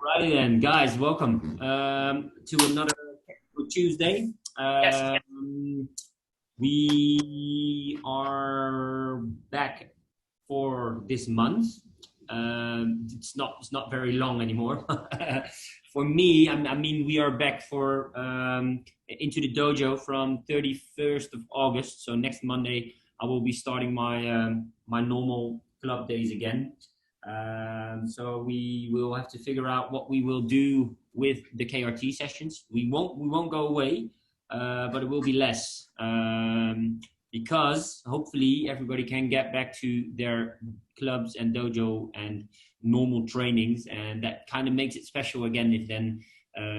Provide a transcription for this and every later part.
Alrighty then, guys, welcome to another Tuesday. Yes. We are back for this month. It's not very long anymore. For me, I mean, we are back for into the dojo from 31st of August. So next Monday, I will be starting my my normal club days again. So we will have to figure out what we will do with the KRT sessions. We won't go away, but it will be less because hopefully everybody can get back to their clubs and dojo and normal trainings, and that kind of makes it special again if then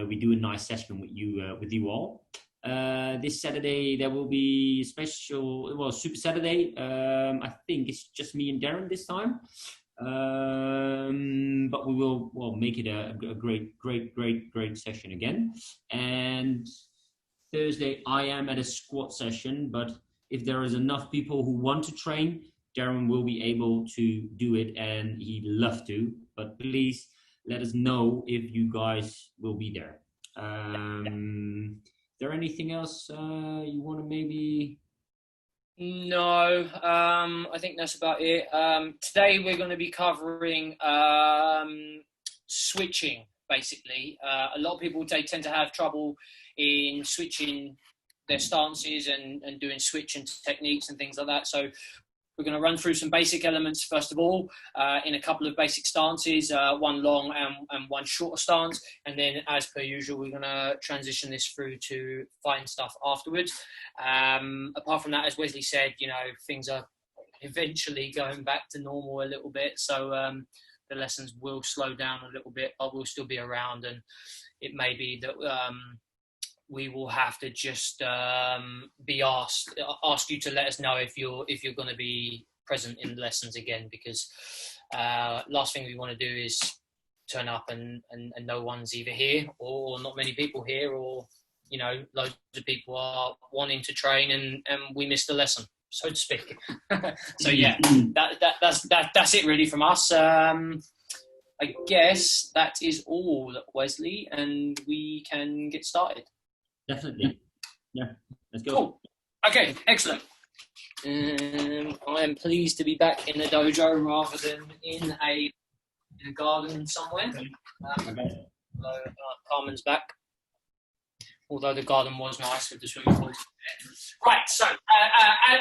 we do a nice session with you all. This Saturday there will be a special, Super Saturday. I think it's just me and Darren this time. But we will make it a great session again. And Thursday I am at a squat session, but if there is enough people who want to train, Darren will be able to do it, and he'd love to. But please let us know if you guys will be there. Is there anything else you want to maybe? No, I think that's about it. Today we're going to be covering switching, basically. A lot of people tend to have trouble in switching their stances and doing switching techniques and things like that. So we're going to run through some basic elements first of all, in a couple of basic stances, one long and one shorter stance. And then, as per usual, we're going to transition this through to fine stuff afterwards. Apart from that, as Wesley said, things are eventually going back to normal a little bit. So the lessons will slow down a little bit, but we'll still be around. And it may be that we will have to just ask you to let us know if you're going to be present in lessons again, because last thing we want to do is turn up and no one's either here or not many people here, or loads of people are wanting to train and we missed the lesson, so to speak. So yeah, that's it really from us. I guess that is all, Wesley, and we can get started. Definitely. Yeah, let's go. Cool. Okay, excellent. I am pleased to be back in the dojo rather than in a garden somewhere. Carmen's back. Although the garden was nice with the swimming pool. Right, so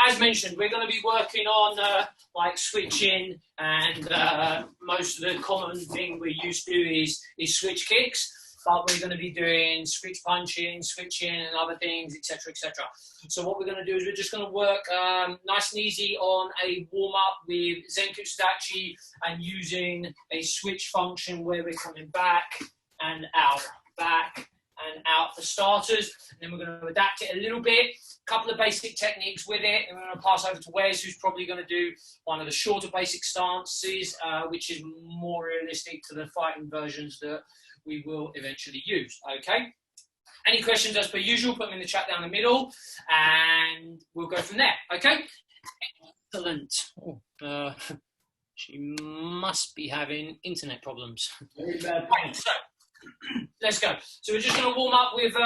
as mentioned, we're going to be working on like switching, and most of the common thing we're used to is switch kicks. But we're going to be doing switch punching, switching, and other things, etc., etc. So what we're going to do is we're just going to work nice and easy on a warm-up with Zenkutsu Dachi and using a switch function where we're coming back and out for starters. And then we're going to adapt it a little bit, a couple of basic techniques with it, and we're going to pass over to Wes, who's probably going to do one of the shorter basic stances, which is more realistic to the fighting versions that we will eventually use. Okay, any questions as per usual, put them in the chat down the middle and we'll go from there. Okay, excellent. She must be having internet problems. Very bad. Right, so let's go. So we're just going to warm up with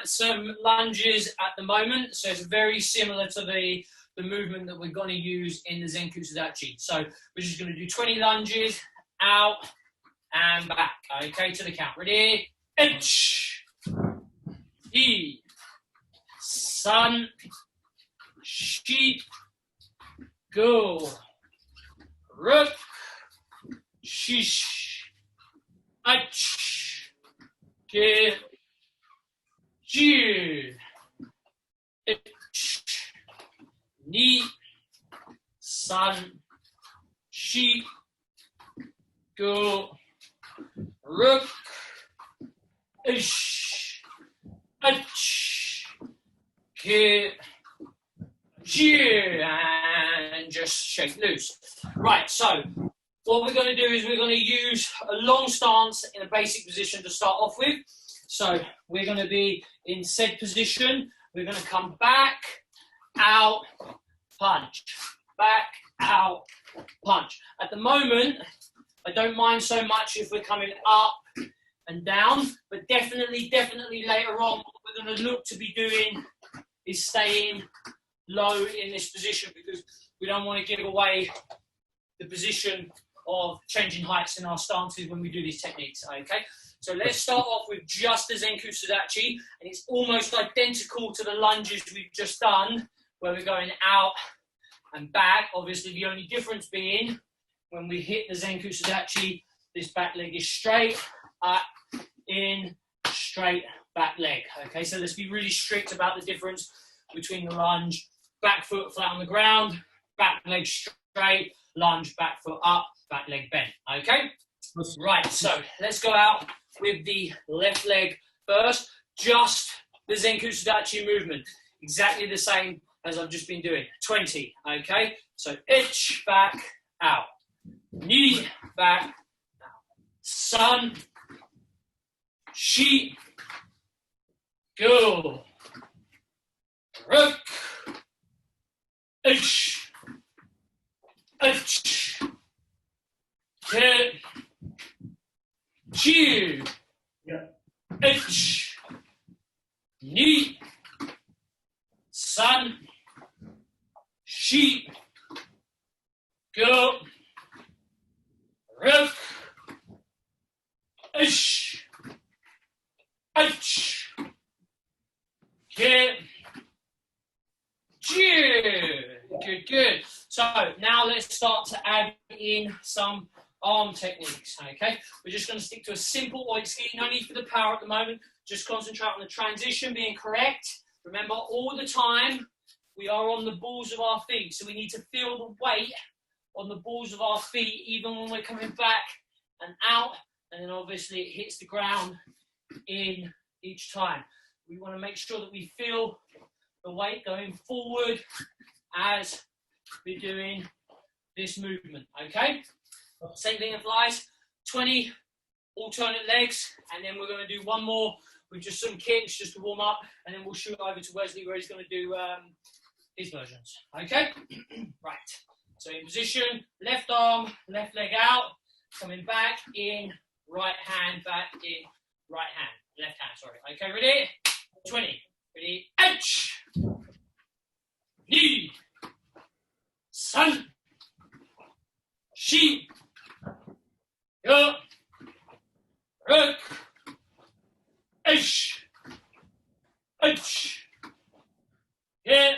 some lunges at the moment. So it's very similar to the movement that we're going to use in the Zenkutsu Dachi. So we're just going to do 20 lunges out and back. Okay, to the count. Ready? 1, 2, 3, 4, 5, 6, 7, 8, 9, 10, 11, 12, 6, and just shake loose. Right, so what we're going to do is we're going to use a long stance in a basic position to start off with. So we're going to be in said position. We're going to come back, out, punch. Back, out, punch. At the moment, I don't mind so much if we're coming up and down, but definitely later on, what we're going to look to be doing is staying low in this position, because we don't want to give away the position of changing heights in our stances when we do these techniques, okay? So let's start off with just the Zenku Sudachi, and it's almost identical to the lunges we've just done, where we're going out and back. Obviously, the only difference being when we hit the Zenku Sudachi, this back leg is straight, up, in, straight, back leg. Okay, so let's be really strict about the difference between the lunge, back foot flat on the ground, back leg straight, lunge, back foot up, back leg bent. Okay, right, so let's go out with the left leg first, just the Zenku Sudachi movement, exactly the same as I've just been doing. 20, okay? So itch, back, out. Knee, back, out. Sun, shi, go. Rook, itch, itch, hit, chew, itch, knee, sun, sheep, go, rook, ish, itch, get, good, good. So now let's start to add in some arm techniques, okay? We're just going to stick to a simple oink ski, no need for the power at the moment, just concentrate on the transition being correct. Remember, all the time, we are on the balls of our feet, so we need to feel the weight on the balls of our feet, even when we're coming back and out, and then obviously it hits the ground in each time. We want to make sure that we feel the weight going forward as we're doing this movement, okay? Same thing applies, 20 alternate legs, and then we're going to do one more with just some kicks just to warm up, and then we'll shoot over to Wesley where he's going to do his versions, okay? Right, so in position, left arm, left leg out, coming back in, right hand, back in, right hand, left hand, sorry. Okay, ready? 20, ready, edge, knee, sun, sheep, go, rook, ish, itch, hit,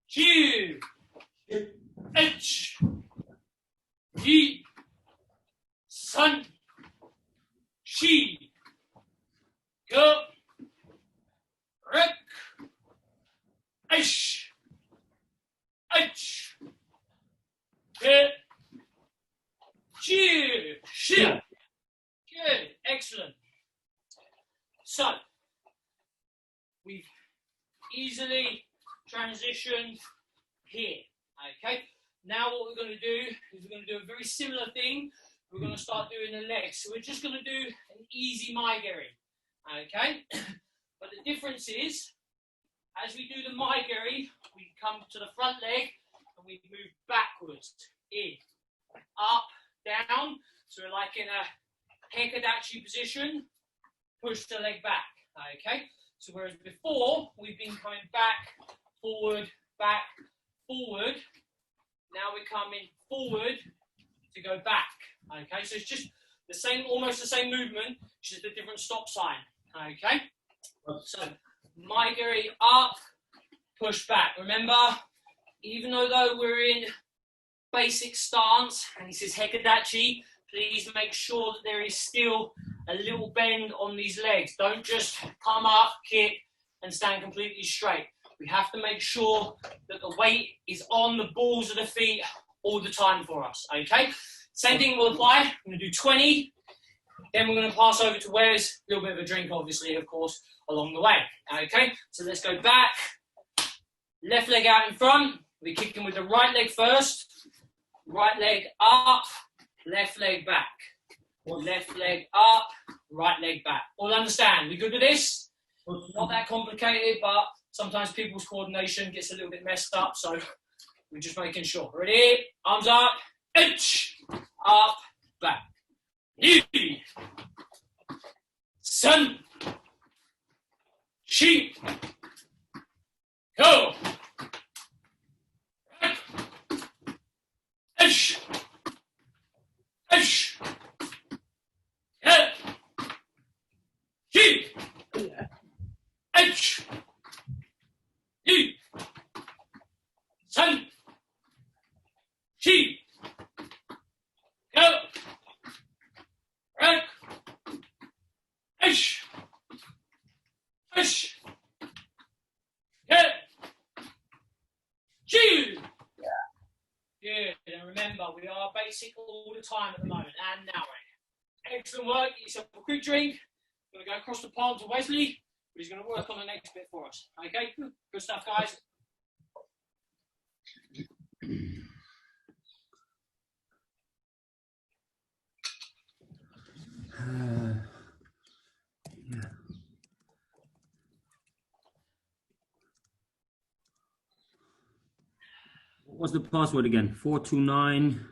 chew, itch, knee, sun, sheep, go, rook, ish, itch, hit, chew, shit. Good, excellent. So, we've easily transitioned here, okay? Now what we're going to do is we're going to do a very similar thing. We're going to start doing the legs. So we're just going to do an easy maigeri, okay? But the difference is, as we do the maigeri, we come to the front leg and we move backwards, in, up, down. So we're like in a hekadachi position, push the leg back, okay? So whereas before, we've been coming back, forward, now we're coming forward to go back, okay? So it's just the same, almost the same movement, just a different stop sign, okay? So, maigeri up, push back. Remember, even though we're in basic stance, and this is hekadachi, please make sure that there is still a little bend on these legs. Don't just come up, kick, and stand completely straight. We have to make sure that the weight is on the balls of the feet all the time for us, okay? Same thing will apply. I'm going to do 20. Then we're going to pass over to Wes, a little bit of a drink, obviously, of course, along the way, okay? So let's go back. Left leg out in front. We're kicking with the right leg first. Right leg up, left leg back. Left leg up, right leg back. All understand? We good with this? Not that complicated, but sometimes people's coordination gets a little bit messed up, so we're just making sure. Ready? Arms up, inch, up, back. Knee, Sun, Shi, Go, Rak, Ish, Ish, Get, Shi, H, E, Sun, Shi, Go, Rak, Ish, Ish, Get, G. Good, and remember, we are basic all the time at the moment, and now. Excellent work, get yourself a quick drink. We're going to go across the pond to Wesley, but he's going to work on the next bit for us. Okay, good stuff, guys. Yeah. What was the password again? 429.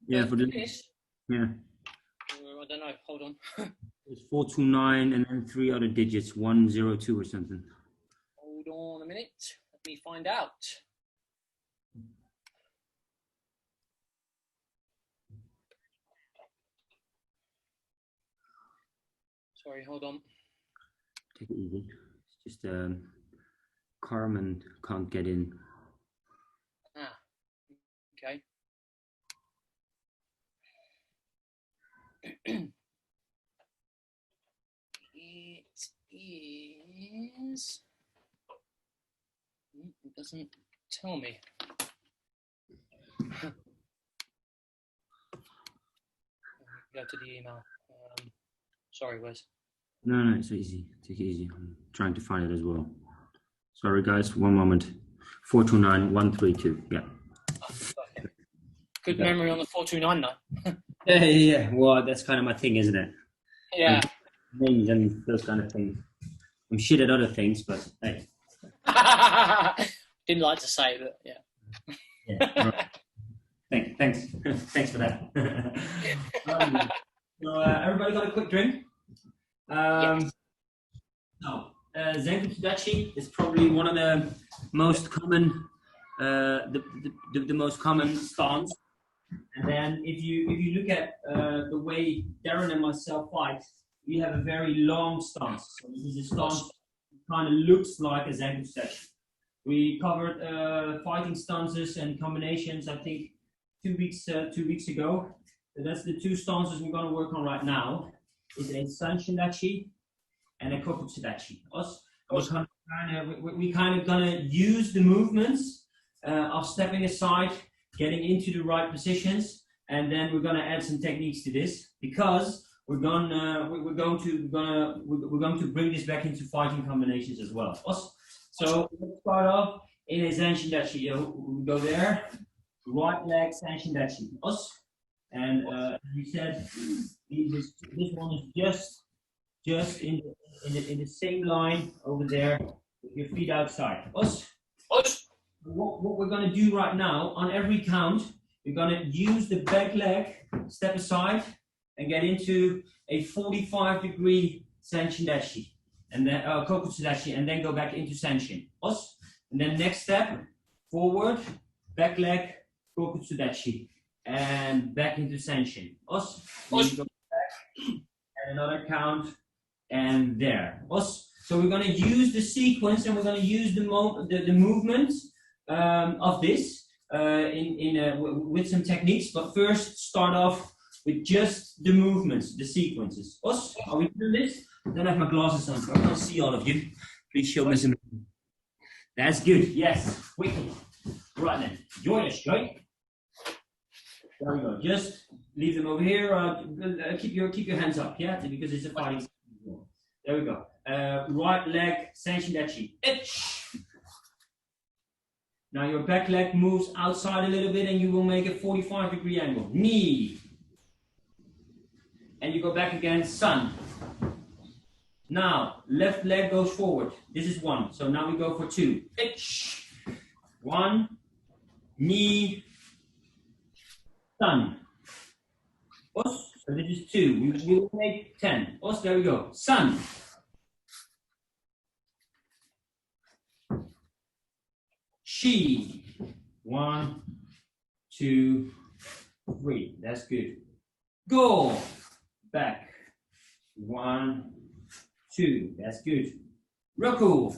Yeah, for this. Yeah. I don't know. Hold on. It's 429 and then 3 other digits, 102 or something. Hold on a minute. Let me find out. Sorry, hold on. Take it easy. It's just Carmen can't get in. Ah, okay. It is. It doesn't tell me. Go to the email. Sorry, Wes. No, it's easy. Take it easy. I'm trying to find it as well. Sorry, guys. One moment. 429 132. Yeah. Okay. Good memory on the 429, though. Yeah. Well, that's kind of my thing, isn't it? Yeah. Names and those kind of things. I'm shit at other things, but hey. Didn't like to say, but yeah. Yeah. Right. Thanks for that. So everybody got a quick drink? Yes. No. Zenko Sudachi is probably one of the most common, the most common stance. And then if you look at the way Darren and myself fight, we have a very long stance. So this is a stance that kind of looks like a Zenko Sudachi. We covered fighting stances and combinations, I think, 2 weeks ago. So that's the two stances we're going to work on right now. Is a San Shindachi and a Kokutsudachi. We kind of gonna use the movements of stepping aside, getting into the right positions, and then we're gonna add some techniques to this because we're going to bring this back into fighting combinations as well. So let's start off in a San Shindachi. We go there, right leg San Shindachi. And as we said, this one is just in the same line over there with your feet outside. What we're going to do right now, on every count, we're going to use the back leg, step aside, and get into a 45-degree Sanshin-dashi, and then Kokutsudashi, and then go back into Sanshin. And then next step, forward, back leg, Kokutsudashi, and back into Sanshin. Go back, and another count, and there. So we're going to use the sequence, and we're going to use the movements of this with some techniques. But first, start off with just the movements, the sequences. Are we doing this? I don't have my glasses on, so I can't see all of you. Please show me some. That's good. Yes, wicked. Right then, join us, right? There we go. Just leave them over here. Keep your hands up, yeah, because it's a fighting. There we go. Right leg, Sanshin-dachi. Now your back leg moves outside a little bit, and you will make a 45-degree angle. Knee, and you go back again. Sun. Now left leg goes forward. This is one. So now we go for two. One, knee. Sun. So this is 2. We will make 10. Us, there we go. Sun. She. 1, 2, 3. That's good. Go. Back. 1, 2. That's good. Roku.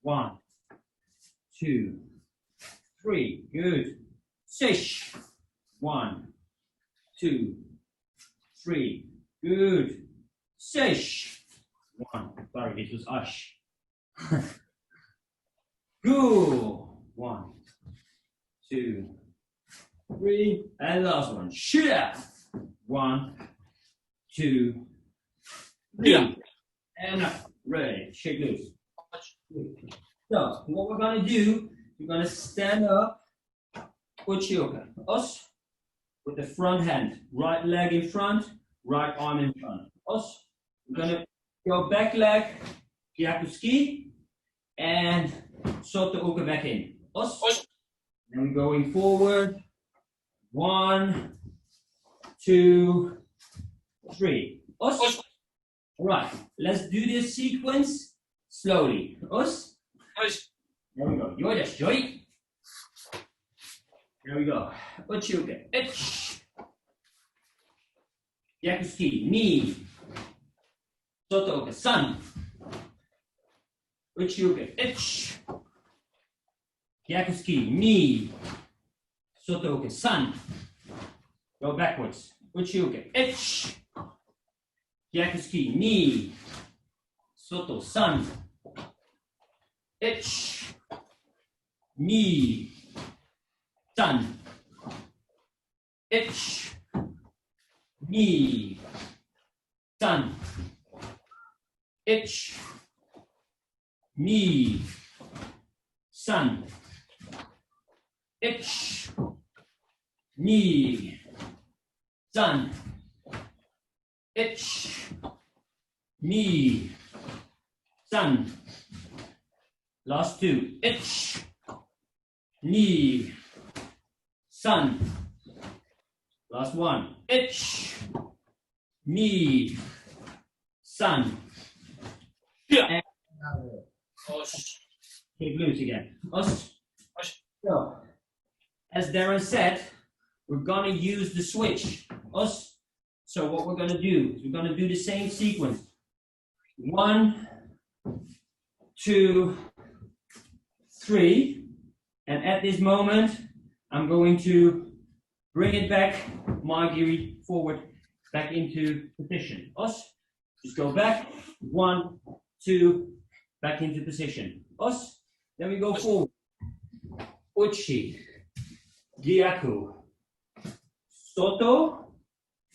1, 2, 3. Good. Sish. 1, 2, 3. Good. Sish. 1. Sorry, it was ush. Go. 1, 2, 3. And last one. Shit. 1, 2, 3. Yeah. And up. Ready. Shake loose. So, what we're going to do, we're going to stand up. Uchioka. Us. With the front hand. Right leg in front. Right arm in front. Us. We're going to go back leg. Kyakuski. And Soto Uka back in. Us. And we're going forward. 1, 2, 3. Us. All right. Let's do this sequence slowly. Us. There we go. You're just joy. There we go. Uchuka. Ich. Yakuski. Ni. Soto Uka. Sun. Uchuka. Ich. Yakuski. Ni. Soto Uka. Sun. Go backwards. Uchuka. Ich. Yakuski. Ni. Soto. Sun. Ich. Ni. Sun. Ich. Ni. Sun. Ich. Ni. Sun. Ich. Ni. Sun. Ich. Ni. Sun. Last 2. Ich. Ni. Sun. Last 1. Ich. Ni. Sun. Yeah. Kick loose again. So, as Darren said, we're going to use the switch. Us. So what we're going to do is we're going to do the same sequence. 1, 2, 3. And at this moment, I'm going to bring it back, Margiri, forward, back into position. Us. Just go back. 1, 2, back into position. Us. Then we go forward. Uchi. Gyaku. Soto.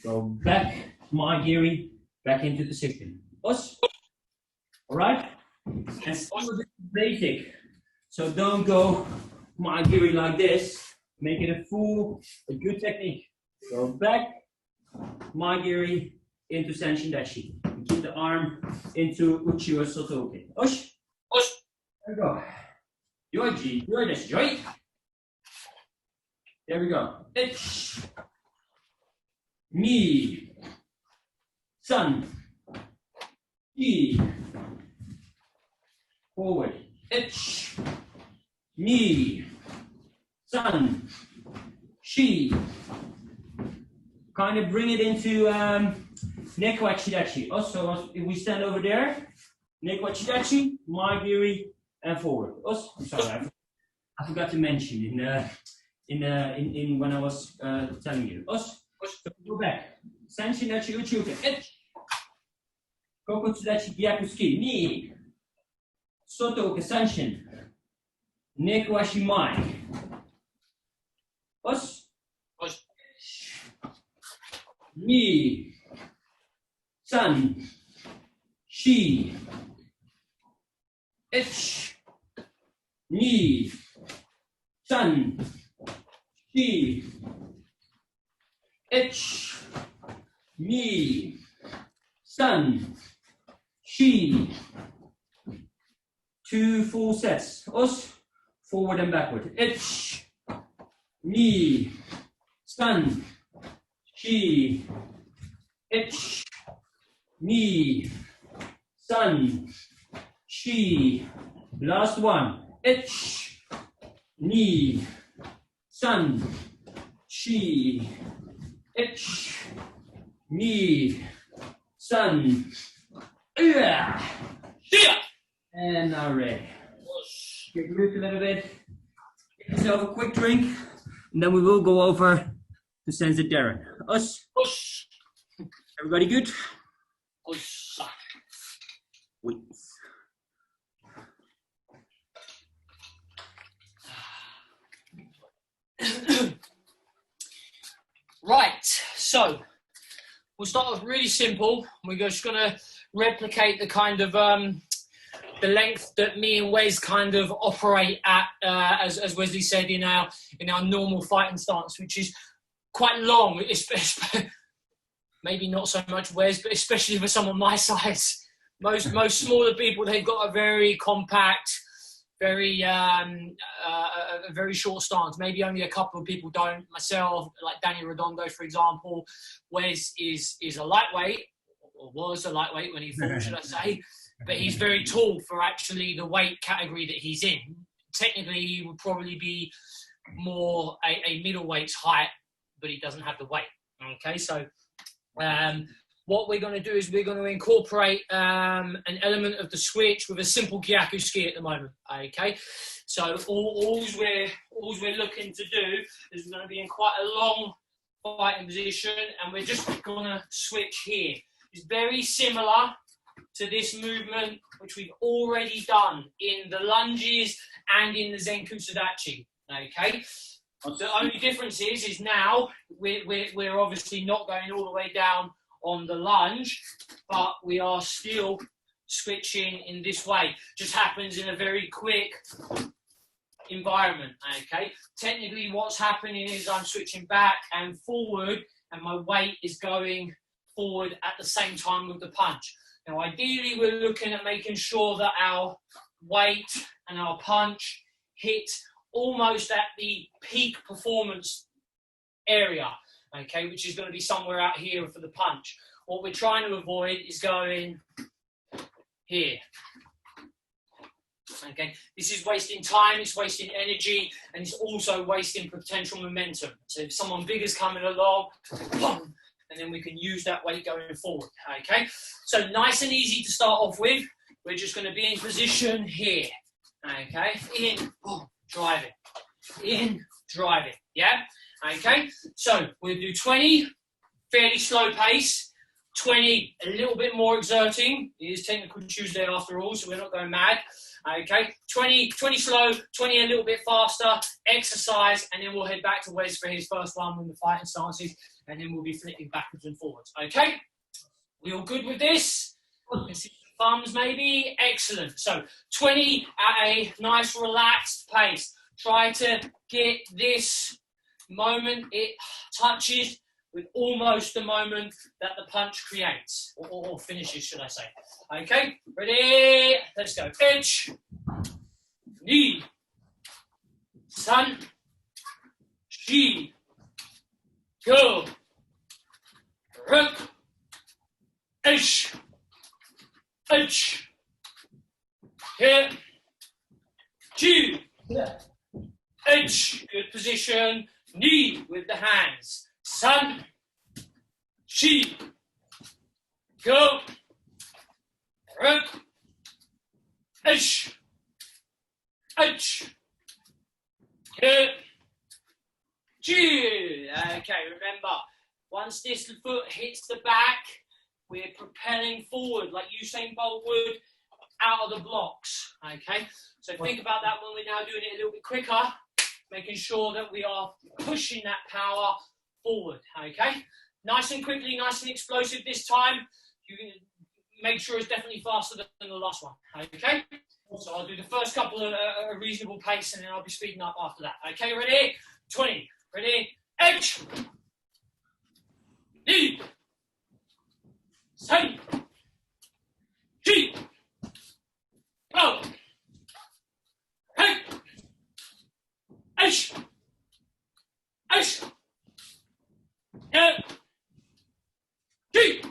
Go back, Margiri, back into position. Us. All right? And still basic. So don't go Margiri like this. Make it a good technique. Go back, Margiri, into Senshin Dashi. Keep the arm into Uchi or Sotoke. Ush. Ush. There we go. Yoji, you're this joy. There we go. Ich. Ni. Sun. Ki. Forward. Ich. Ni. Sun. She. Kind of bring it into Neko Achidachi. Also, if we stand over there, Neko Achidachi, Margiri, and forward. Also, I'm sorry, I forgot to mention in when I was telling you. Also, go back. Senshin Dachi Uchuka. Ich. Koko Tsudachi Gyakuski. Ni. Soto Senshin. Neko Ashimai. Us. Ni. Sun. She. Ich. Ni. Sun. She. Ich. Ni. Sun. She. 2 full sets. Us. Forward and backward. Ich. Ni. Sun. She. ich, knee, sun, she. Last one. Ich, knee, sun, she. Ich, knee, sun. Yeah. And now ready. Get loose a little bit. Get yourself a quick drink, and then we will go over to Sensei Darren. Us. Everybody good? Wait. Right, so we'll start off really simple. We're just going to replicate the kind of the length that me and Wes kind of operate at, as Wesley said, in our normal fighting stance, which is quite long, especially, maybe not so much Wes, but especially for someone my size. Most smaller people, they've got a very compact, very very short stance. Maybe only a couple of people don't. Myself, like Daniel Redondo, for example. Wes is a lightweight, or was a lightweight when he fought, should I say. But he's very tall for actually the weight category that he's in. Technically, he would probably be more a middleweight's height, but he doesn't have the weight. Okay, so what we're going to do is we're going to incorporate an element of the switch with a simple Gyaku ski at the moment. Okay, so all we're looking to do is we're going to be in quite a long fighting position, and we're just going to switch here. It's very similar to this movement, which we've already done in the lunges and in the Zenku Sadachi. Okay, the only difference is now we're obviously not going all the way down on the lunge, but we are still switching in this way. Just happens in a very quick environment. Okay, technically what's happening is I'm switching back and forward, and my weight is going forward at the same time with the punch. Now, ideally, we're looking at making sure that our weight and our punch hit almost at the peak performance area, okay, which is going to be somewhere out here for the punch. What we're trying to avoid is going here. Okay, this is wasting time, it's wasting energy, and it's also wasting potential momentum. So if someone big is coming along, boom, and then we can use that weight going forward. Okay, so nice and easy to start off with. We're just going to be in position here. Okay, in, boom, driving, in, driving. Yeah. Okay, so we'll do 20, fairly slow pace. 20, a little bit more exerting. It is Technical Tuesday after all, so we're not going mad. Okay, 20 slow, 20 a little bit faster, exercise, and then we'll head back to Wes for his first one with the fighting stances, and then we'll be flipping backwards and forwards. Okay, we all good with this? You can see the thumbs maybe? Excellent. So 20 at a nice relaxed pace. Try to get this moment it touches with almost the moment that the punch creates, or finishes, should I say. Okay, ready? Let's go. Edge, knee, sun, she, go, rook, edge, here, two, edge, good position, knee with the hands, sun, she, go, rook, edge, here, two. Okay, remember, once this foot hits the back, we're propelling forward like Usain Bolt would out of the blocks. Okay, so think about that when we're now doing it a little bit quicker, making sure that we are pushing that power forward. Okay, nice and quickly, nice and explosive this time. You can make sure it's definitely faster than the last one. Okay, so I'll do the first couple at a reasonable pace, and then I'll be speeding up after that. Okay, ready? 20. Ready? Edge. Knee. Sun. She. Go. Hey. Edge. Edge. Yeah. She.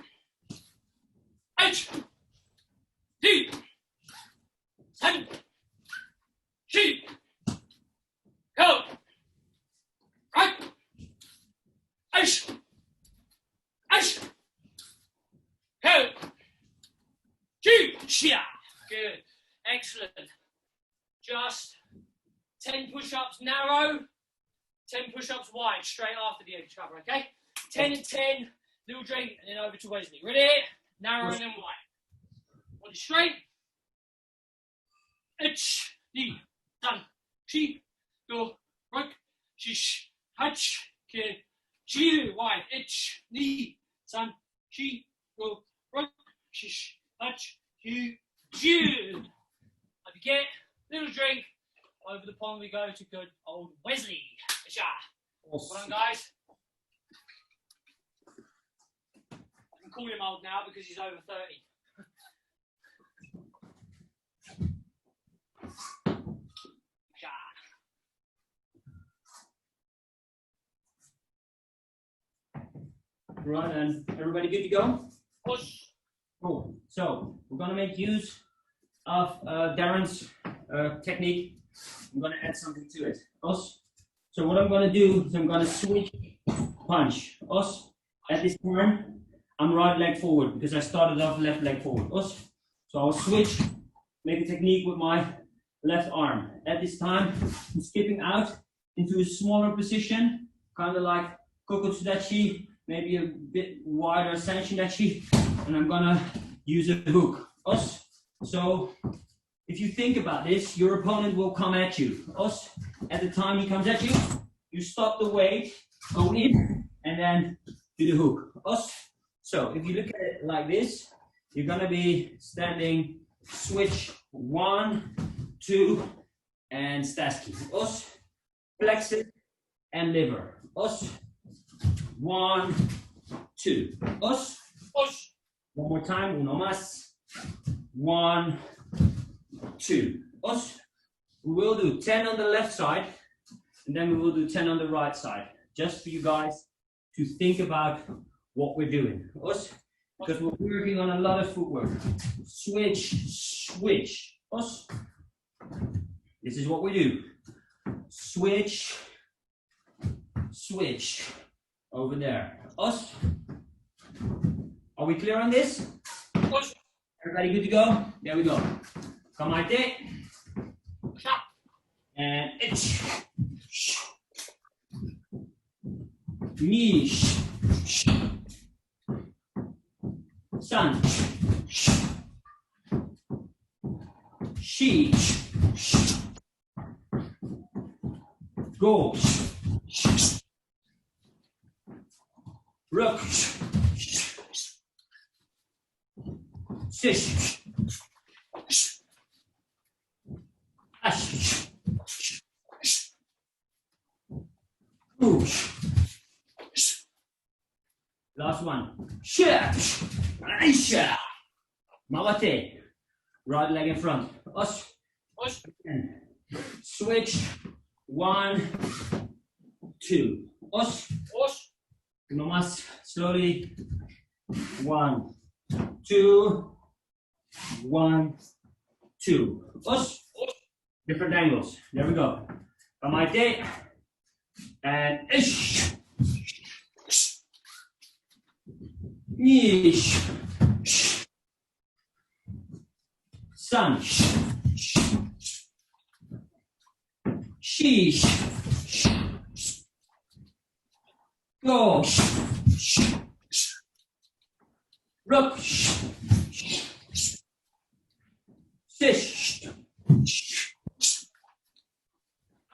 Good. Excellent. Just 10 push-ups narrow, 10 push-ups wide, straight after each other, okay? 10 and 10, little drink, and then over to Wesley. Ready? Narrow and then wide. Body straight. H, knee, done. She, go, rock, shish, hatch, kid, she, wide. H, knee, sun, she, go, rock, shish, hatch, she, June. If you get little drink, over the pond we go to good old Wesley. Well done, guys. I can call him old now because he's over 30. Right, and everybody good to go? Push. Cool. So we're gonna make use of Darren's technique. I'm gonna add something to it. Us. So what I'm gonna do is I'm gonna switch punch. Us. At this time, I'm right leg forward because I started off left leg forward. Us. So I'll switch, make a technique with my left arm. At this time, I'm skipping out into a smaller position, kind of like Kokotsudachi, maybe a bit wider Sanshindachi, and I'm gonna use a hook. Us. So if you think about this, your opponent will come at you. Us. At the time he comes at you, you stop the weight, go in, and then do the hook. Us. So if you look at it like this, you're gonna be standing, switch 1, 2, and Staski. Us. Flex it and liver. Us. 1, 2. Us. Push. One more time. Uno más. 1, 2. Us. We will do 10 on the left side, and then we will do 10 on the right side, just for you guys to think about what we're doing. Us. Because we're working on a lot of footwork. Switch, switch. Us. This is what we do. Switch, switch. Over there. Us. Are we clear on this? Push. Everybody good to go? There we go. Kamaite. And itch. Nish. Sun. She. Go. Rook. Sish. Ash. Push. Last one. Shift. Aisha. Mawate. Right leg in front. Us. Push. Switch. 1, 2. Us. Push. No más. Slowly. 1, 2. 1, 2. Us. Different angles. There we go. Kamaite. And ish. Nish. Sun. Sheesh. Go. Rook. Sish.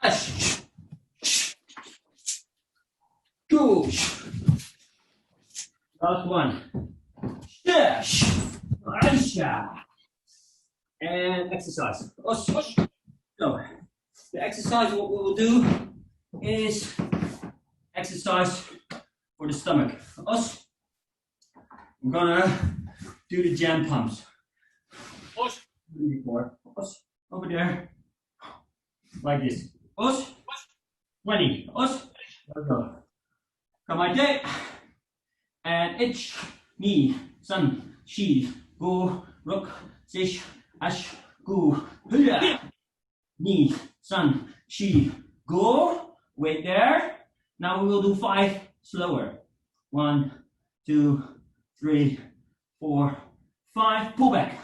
Ash. Goosh. Last one. Dash. Aisha. And exercise. Us. So, the exercise, what we will do is exercise for the stomach. Us. I'm gonna do the jam pumps. Push. Us. Over there. Like this. Us. 20. Us. There we go. Kamaite. And itch. Knee. Sun. She. Go. Rook. Sish. Ash. Go. Hula. Knee. Sun. She. Go. Wait there. Now we will do 5 slower. 1, 2, 3, 4, 5. Pull back.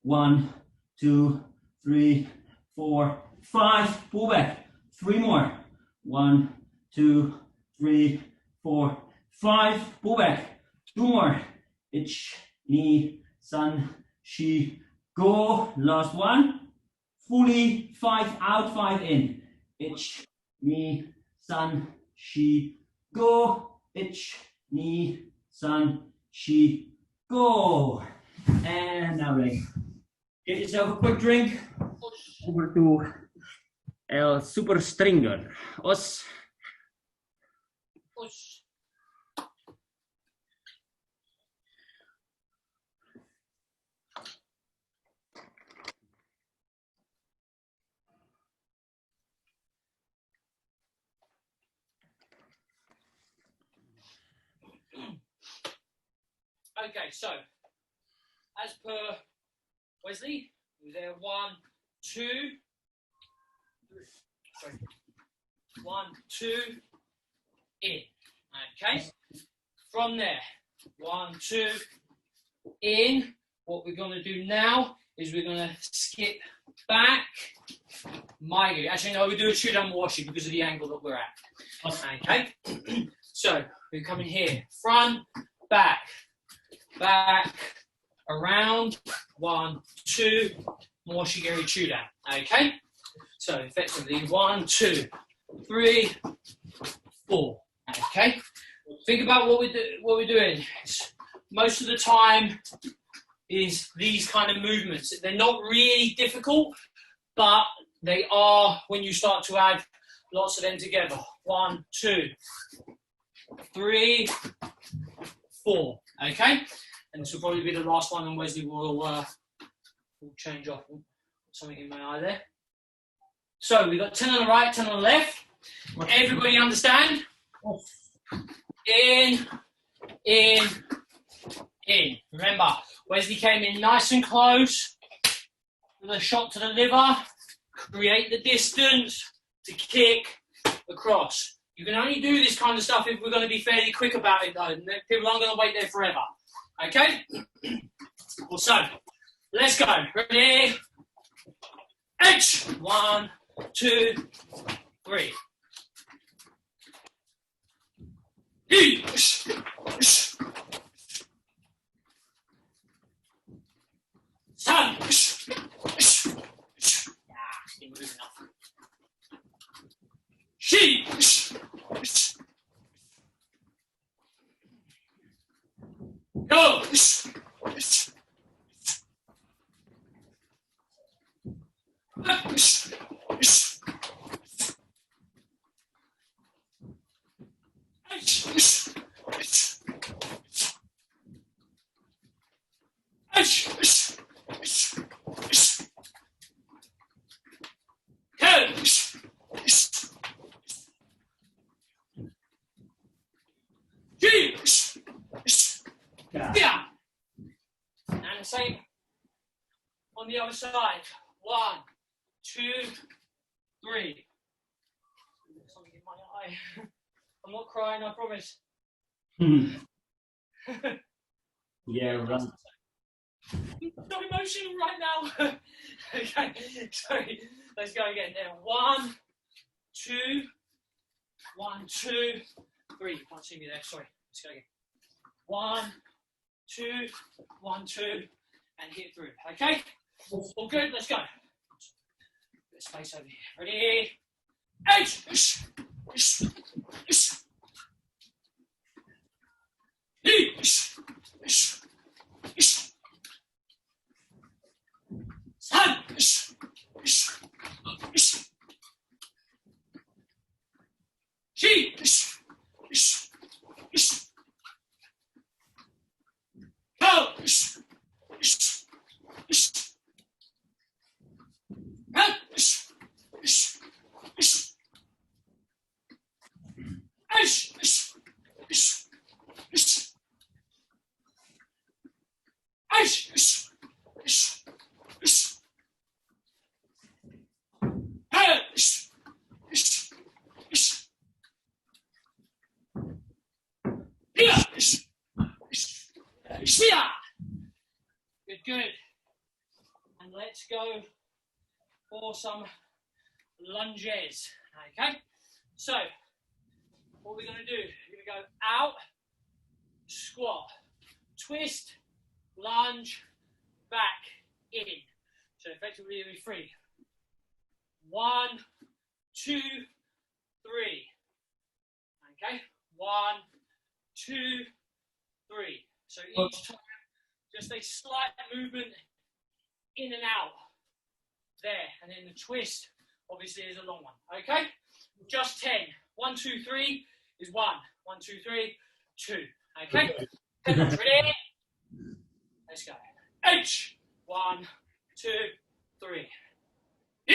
1, 2, 3, 4, 5. Pull back. 3 more. 1, 2, 3, 4, 5. Pull back. 2 more. Ich, ni, san, shi, go. Last one. Fully 5 out, 5 in. Ich, ni, san, shi, go. Ich, ni, san, shi, go. And now ready. Get yourself a quick drink. Over to El Super Stringer. Os. Push. Okay, so as per Wesley, was there 1, 2, 3, sorry, 1, 2, in. Okay, from there, 1, 2, in. What we're going to do now is we're going to skip back. Actually, no, we do a shoot and washing because of the angle that we're at. Okay, so we're coming here, front, back, back, around, 1, 2, more shigiri chuda. Okay, so effectively 1, 2, 3, 4. Okay, think about what we're doing. Most of the time is these kind of movements. They're not really difficult, but they are when you start to add lots of them together. 1, 2, 3, 4. Okay, and this will probably be the last one, and Wesley will change off. Something in my eye there. So we've got 10 on the right, 10 on the left. Everybody understand? In, in, in. Remember, Wesley came in nice and close with a shot to the liver. Create the distance to kick across. You can only do this kind of stuff if we're going to be fairly quick about it, though. People aren't going to wait there forever. Okay? So, let's go. Ready? H. 1, 2, 3. Sun. Didn't move enough. She. Go. Yeah. And the same on the other side. 1, 2, 3. Something in my eye. I'm not crying, I promise. Yeah, run. I'm so emotional right now. Okay, sorry. Let's go again. There. 1, 2, 1, 2, 3. You can't see me there. Sorry. Let's go again. 1, 2, 1, 2, and hit through. Okay? All good? Let's go. Bit of space over here. Ready? H. Good, good. let's go for some lunges. Okay, so what we're going to do, we're going to go out, squat, twist, lunge, back, in. So effectively it'll be 3. 1, 2, 3. Okay, 1, 2, 3. So each time, just a slight movement in and out there, and then the twist obviously is a long one. Okay, just 10. 1, 2, 3 is 1. 1, 2, 3, 2. Okay, ready? Let's go. H. 1, 2, 3.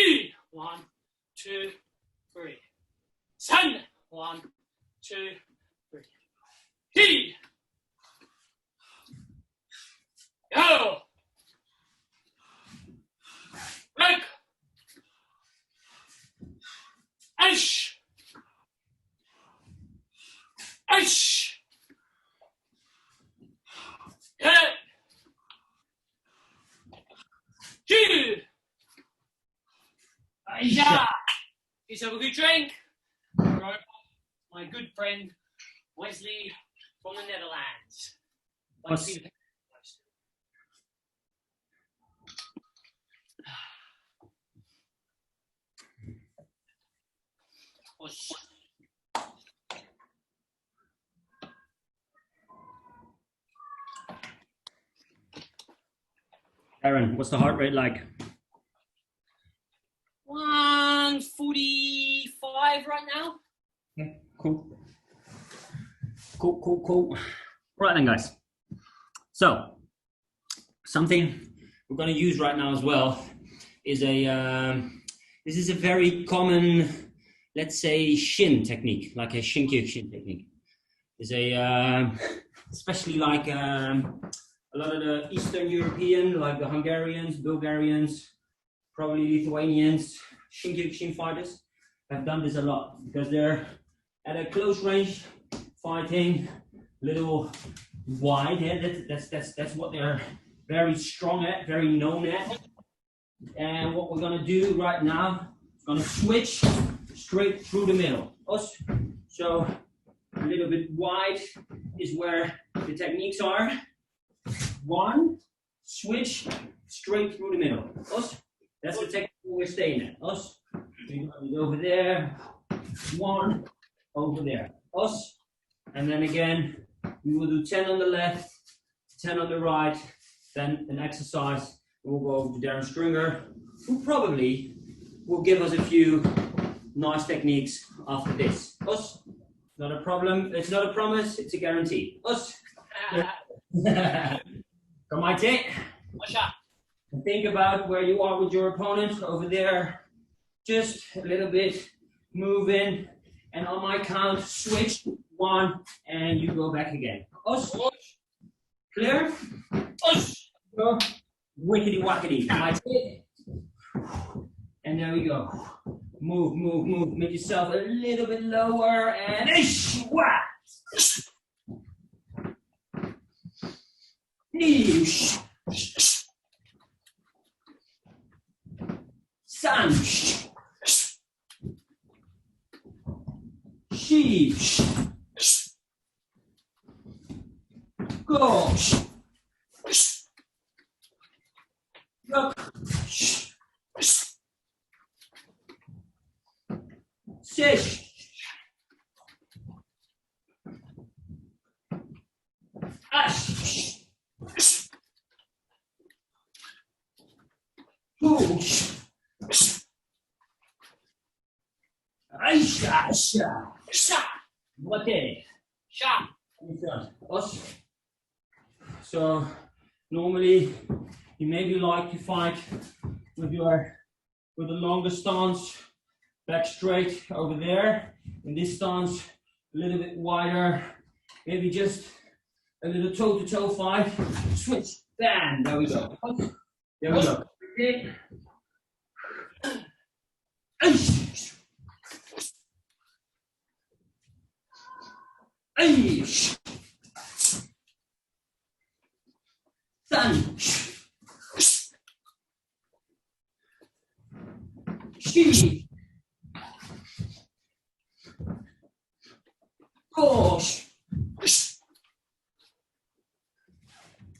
E. 1, 2, 3. Sun. 1, 2, 3. He. Go. Look. Ash. Ash. Get. Two. Yeah. Let's have a good drink. My good friend Wesley from the Netherlands. Darren, what's the heart rate like? 145 right now. Yeah, cool. Cool. Right then, guys. So, something we're going to use right now as well is this is a very common, let's say, shin technique, like a shin-kick shin technique. It's especially like a lot of the Eastern European, like the Hungarians, Bulgarians, probably Lithuanians, shin-kick shin fighters have done this a lot because they're at a close range fighting, little wide. Yeah, that's what they're very strong at, very known at. And what we're gonna do right now, we're gonna switch straight through the middle. So a little bit wide is where the techniques are. 1, switch straight through the middle. That's the technique we're staying at. Over there, 1, over there. And then again, we will do 10 on the left, 10 on the right, then an exercise. We'll go over to Darren Stringer, who probably will give us a few nice techniques after this. Not a problem, it's not a promise, it's a guarantee. Come on, Tate. Think about where you are with your opponent over there. Just a little bit, move in, and on my count, switch 1, and you go back again. Clear? Go. Wickety wackety. And there we go. Move. Make yourself a little bit lower, and Sanch. Sheesh. Gosh. Look. Sish. Ash. Push. Aisha. What day? So normally you maybe like to fight with the longer stance, back straight over there. In this stance, a little bit wider, maybe just a little toe-to-toe fight. Switch, bam, there we go. There we go. Okay.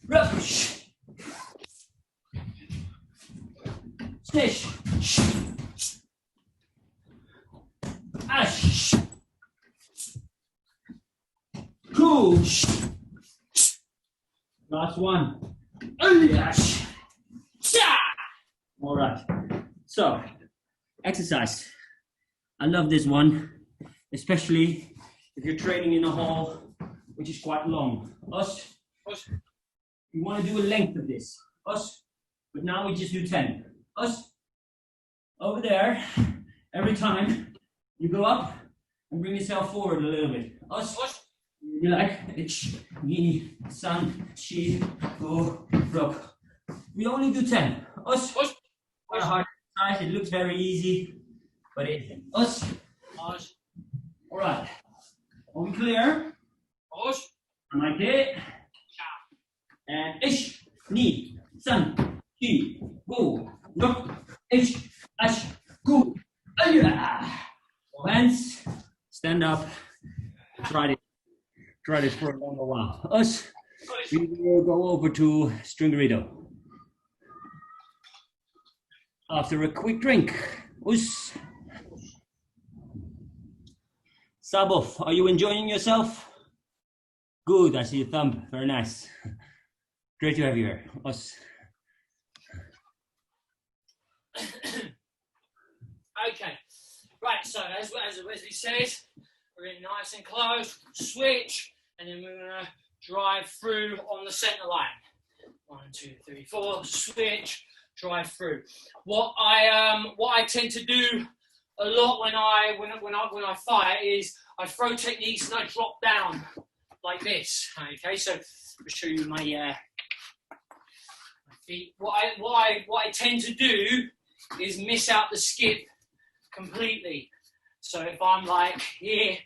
rush, snish, ash, cool. Last one. All right. So, exercise. I love this one, especially if you're training in a hall, which is quite long. Us. You want to do a length of this. Us. But now we just do 10. Us. Over there. Every time you go up and bring yourself forward a little bit. Us. You like it's yin, sun, chi, go, rock. We only do 10. Us. Quite a hard exercise. It looks very easy, but it isn't. Us. All right. Are we clear? Like it. And ish, ni, sun, chi, go, rock, ish, ash, go. Hands. Stand up. Try this for a longer while. Us, we will go over to Stringerito. After a quick drink. Us. Sabov, are you enjoying yourself? Good, I see your thumb. Very nice. Great to have you here. Us. Okay. Right, so as Wesley says, we're in nice and close, switch, and then we're going to drive through on the center line. 1, 2, 3, 4, switch, drive through. What I tend to do a lot when I fight is I throw techniques and I drop down like this. Okay, so I'll show you my feet. What I tend to do is miss out the skip completely. So if I'm like here,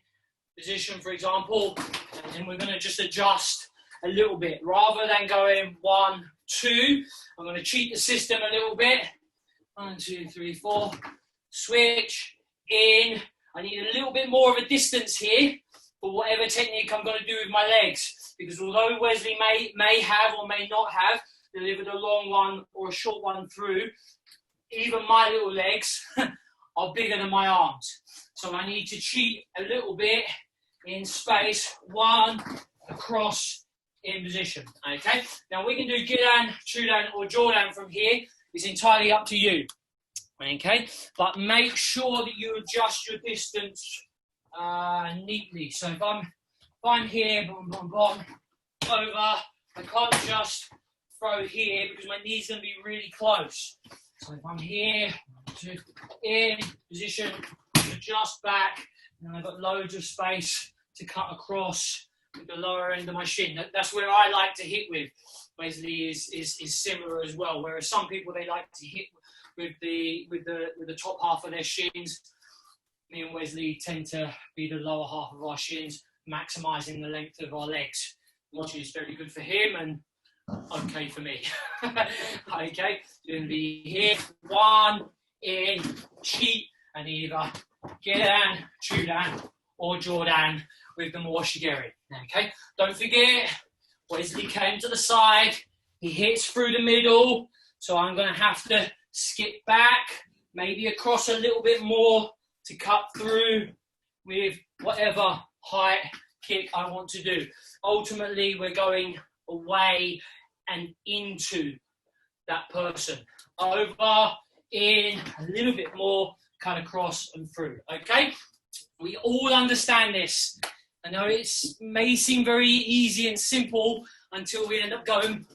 position for example, and then we're going to just adjust a little bit rather than going 1, 2. I'm going to cheat the system a little bit. 1, 2, 3, 4. Switch in. I need a little bit more of a distance here for whatever technique I'm going to do with my legs, because although Wesley may have or may not have delivered a long one or a short one through, even my little legs are bigger than my arms. So I need to cheat a little bit in space. 1, across, in position. Okay. Now we can do Gidan, Chudan, or Jordan from here. It's entirely up to you. Okay. But make sure that you adjust your distance neatly. So if I'm here, boom, boom, boom, over, I can't just throw here because my knee's going to be really close. So if I'm here, in position, adjust back, and I've got loads of space to cut across with the lower end of my shin. That's where I like to hit with. Wesley is similar as well. Whereas some people, they like to hit with the top half of their shins. Me and Wesley tend to be the lower half of our shins, maximising the length of our legs, which is very good for him and okay for me. Okay, you're going to be here, 1, in, cheat, and either Gidan, Chudan, or Jordan with the more shigeri. Okay, don't forget, Wesley came to the side, he hits through the middle, so I'm going to have to skip back, maybe across a little bit more to cut through with whatever height kick I want to do. Ultimately, we're going away and into that person. Over, in, a little bit more, cut across and through. Okay? We all understand this. I know it may seem very easy and simple until we end up going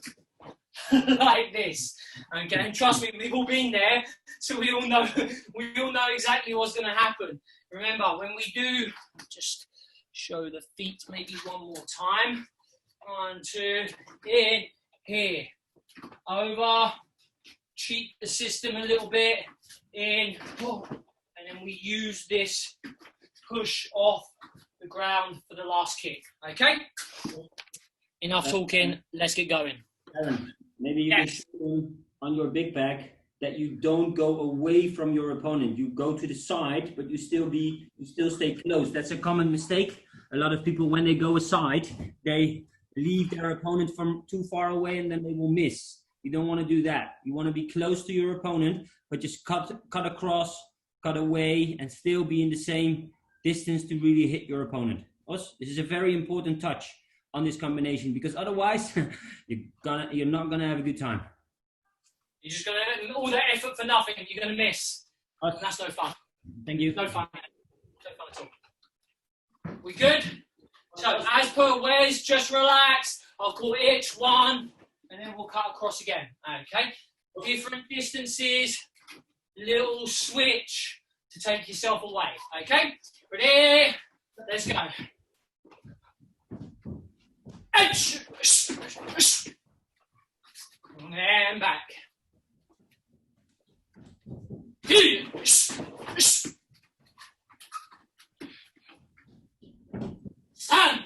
like this. Okay, and trust me, we've all been there, so we all know exactly what's going to happen. Remember, when we do, just show the feet maybe one more time. 1, 2, in, here, over, cheat the system a little bit, in, and then we use this push off the ground for the last kick. Okay? Enough talking, let's get going. Darren, maybe you can show on your big back that you don't go away from your opponent. You go to the side, but you still stay close. That's a common mistake. A lot of people, when they go aside, they leave their opponent from too far away and then they will miss. You don't want to do that. You want to be close to your opponent, but just cut across, cut away, and still be in the same distance to really hit your opponent. This is a very important touch on this combination, because otherwise you're not gonna have a good time. You're just gonna all that effort for nothing. You're gonna miss. That's no fun. Thank you. No fun. No fun at all. We good? So as per Wes, just relax. I'll call each one, and then we'll cut across again. Okay. Different distances. Little switch to take yourself away. Okay. Ready? Let's go. And back. Stand.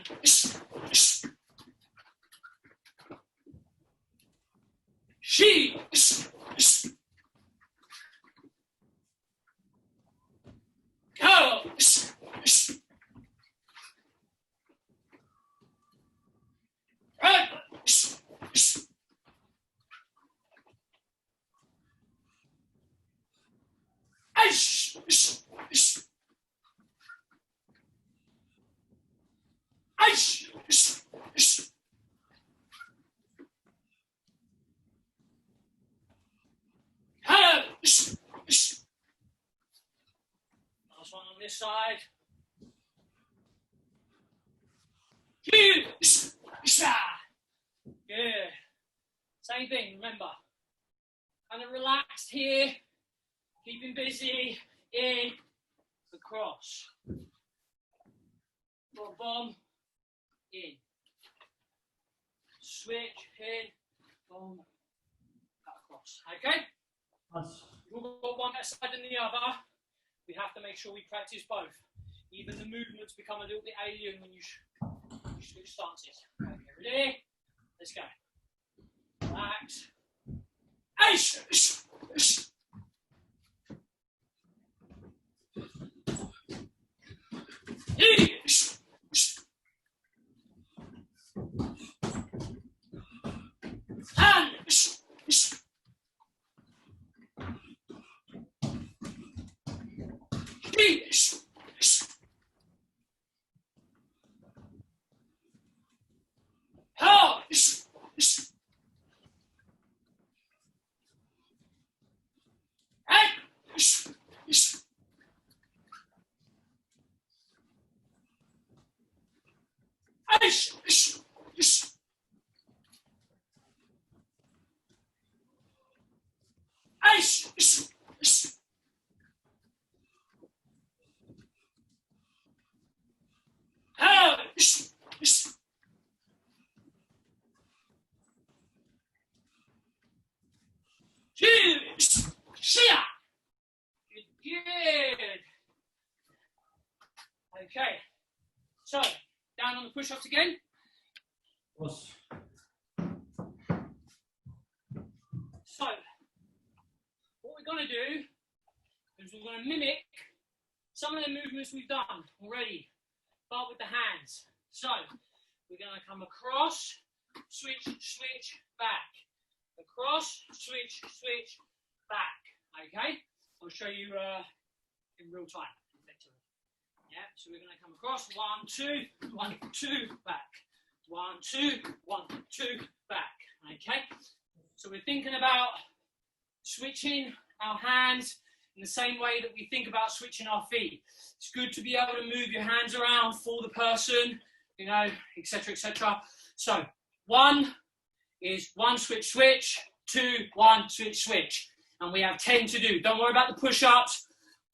She. Go. Run. Last one on this side. Good. Same thing, remember. Kind of relaxed here. Keeping busy. In. Across. Bomb. In. Switch. In. Bomb. Across. Okay? We've all got one better side than the other. We have to make sure we practice both. Even the movements become a little bit alien when you switch stances. Okay, ready? Let's go. Relax. Good. Okay. So, down on the push-ups again. Yes. So, what we're going to do is we're going to mimic some of the movements we've done already, but with the hands. So, we're going to come across, switch, switch, back. Across, switch, switch, back. Okay? I'll show you in real time. Yeah, so we're going to come across, 1, 2, 1, 2, back. 1, 2, 1, 2, back. Okay? So we're thinking about switching our hands in the same way that we think about switching our feet. It's good to be able to move your hands around for the person, you know, etc., etc. So 1 is 1 switch, switch, 2, 1 switch, switch. And we have 10 to do. Don't worry about the push-ups.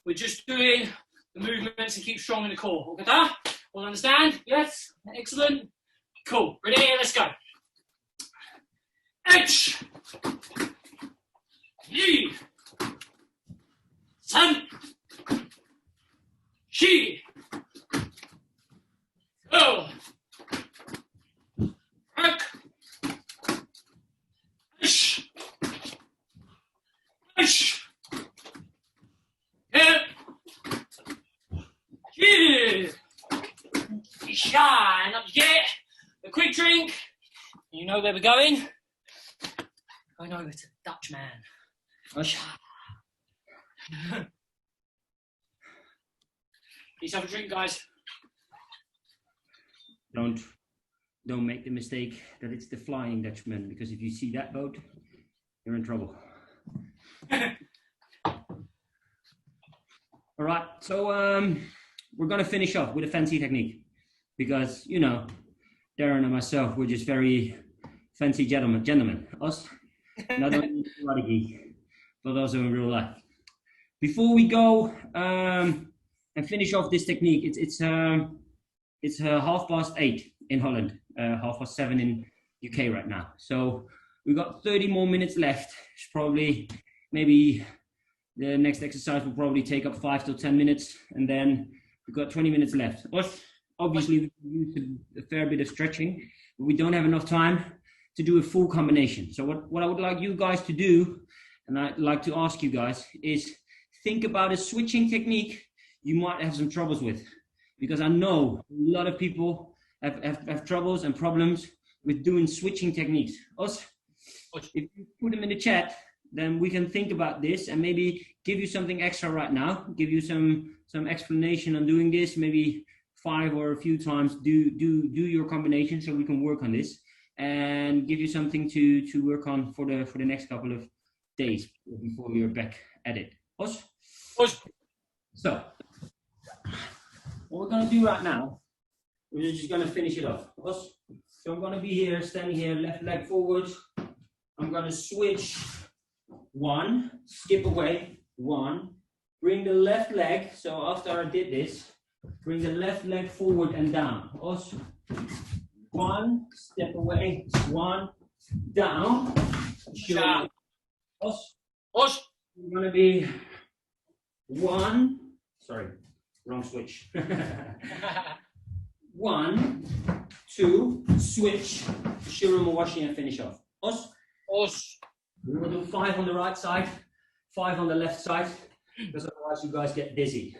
We're just doing the movements to keep strong in the core. Okay, all understand? Yes? Excellent. Cool. Ready? Let's go. H. Yi. San. Shi. Go. Back. Ish. Ish. Hip. Here. Shine up. Yeah. A quick drink. You know where we're going? Going over to the Dutch man. Please have a drink, guys. Don't make the mistake that it's the Flying Dutchman, because if you see that boat, you're in trouble. All right, so we're gonna finish off with a fancy technique, because you know, Darren and myself, we're just very fancy gentlemen. Us, not only in karate, but also in real life. Before we go and finish off this technique, it's 8:30 in Holland, 7:30 in UK right now. So we've got 30 more minutes left. It's probably, maybe the next exercise will probably take up 5 to 10 minutes, and then we've got 20 minutes left. Obviously, we can use a fair bit of stretching, but we don't have enough time to do a full combination. So what I would like you guys to do, and I'd like to ask you guys, is think about a switching technique you might have some troubles with, because I know a lot of people have troubles and problems with doing switching techniques. If you put them in the chat, then we can think about this and maybe give you something extra right now, give you some explanation on doing this, maybe 5 or a few times do your combination, so we can work on this and give you something to work on for the next couple of days before you're back at it. So what we're gonna do right now, we're just gonna finish it off. So I'm gonna be here, standing here, left leg forward. I'm gonna switch 1, skip away 1, bring the left leg. So after I did this, bring the left leg forward and down. 1, step away, 1, down. Sure. We're gonna be 1, sorry, wrong switch. 1, 2, switch, Shiramawashi, and finish off. We will do 5 on the right side, 5 on the left side, because otherwise you guys get dizzy.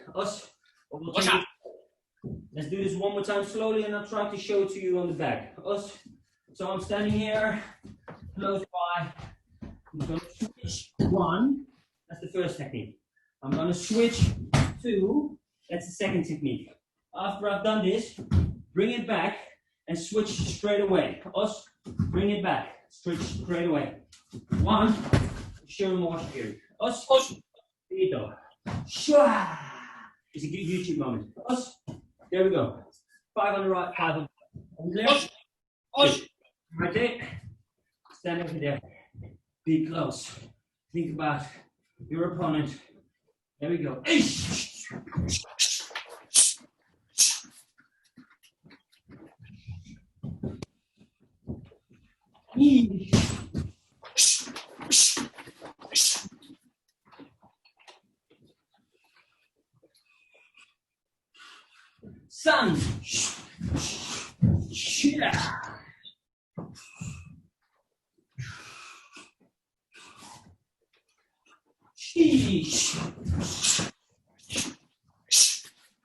Let's do this one more time slowly, and I'll try to show it to you on the back. So I'm standing here, close by. I'm going to switch 1, that's the first technique. I'm going to switch 2, that's the second technique. After I've done this, bring it back and switch straight away. Bring it back, switch straight away. 1, Shiramawashi period. Ito. Shwa! It's a good YouTube moment. There we go. 5 on the right, 5 on the left. Right there. Stand over there. Be close. Think about your opponent. There we go. Sun.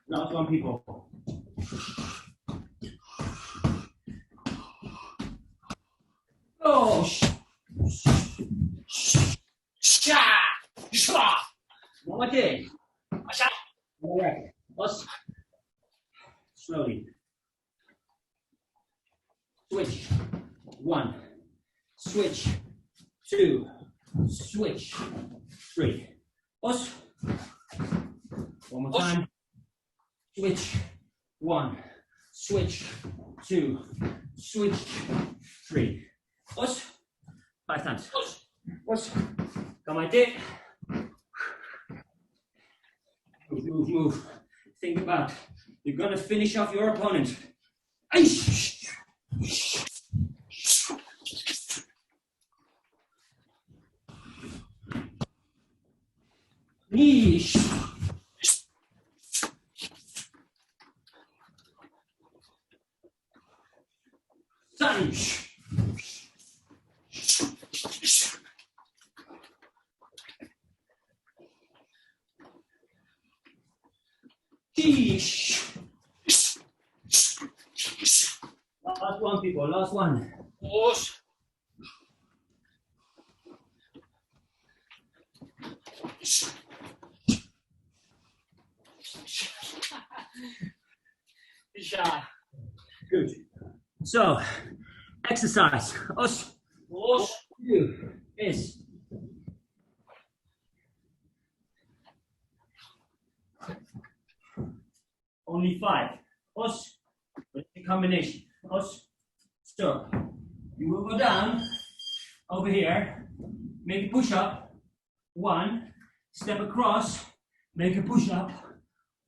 Last one, people. Oh, one again. All right. Slowly. Switch. 1. Switch. 2. Switch. 3. One more time. Switch. 1. Switch. 2. Switch. 3. 5 times. Come on, dick. Move. Think about, you're gonna finish off your opponent. Knees. Sunch. Last one, people. Last one. Pause. Good. So, exercise. Us. What we do is only 5. Us. But it's a combination. Us. So, you will go down over here, make a push up. 1, step across, make a push up.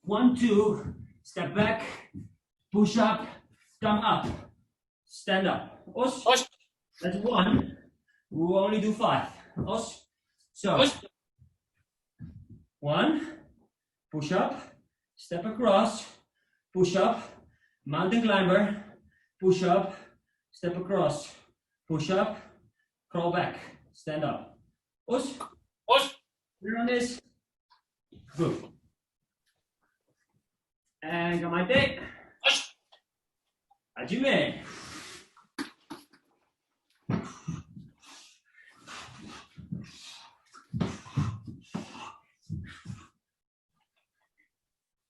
1, 2, step back, push up, come up, stand up. Us. That's 1. We will only do 5. Us. So, 1, push up, step across, push up, mountain climber, push up, step across, push up, crawl back, stand up. Us. Clear on this? Good. And come on, take. Ajime.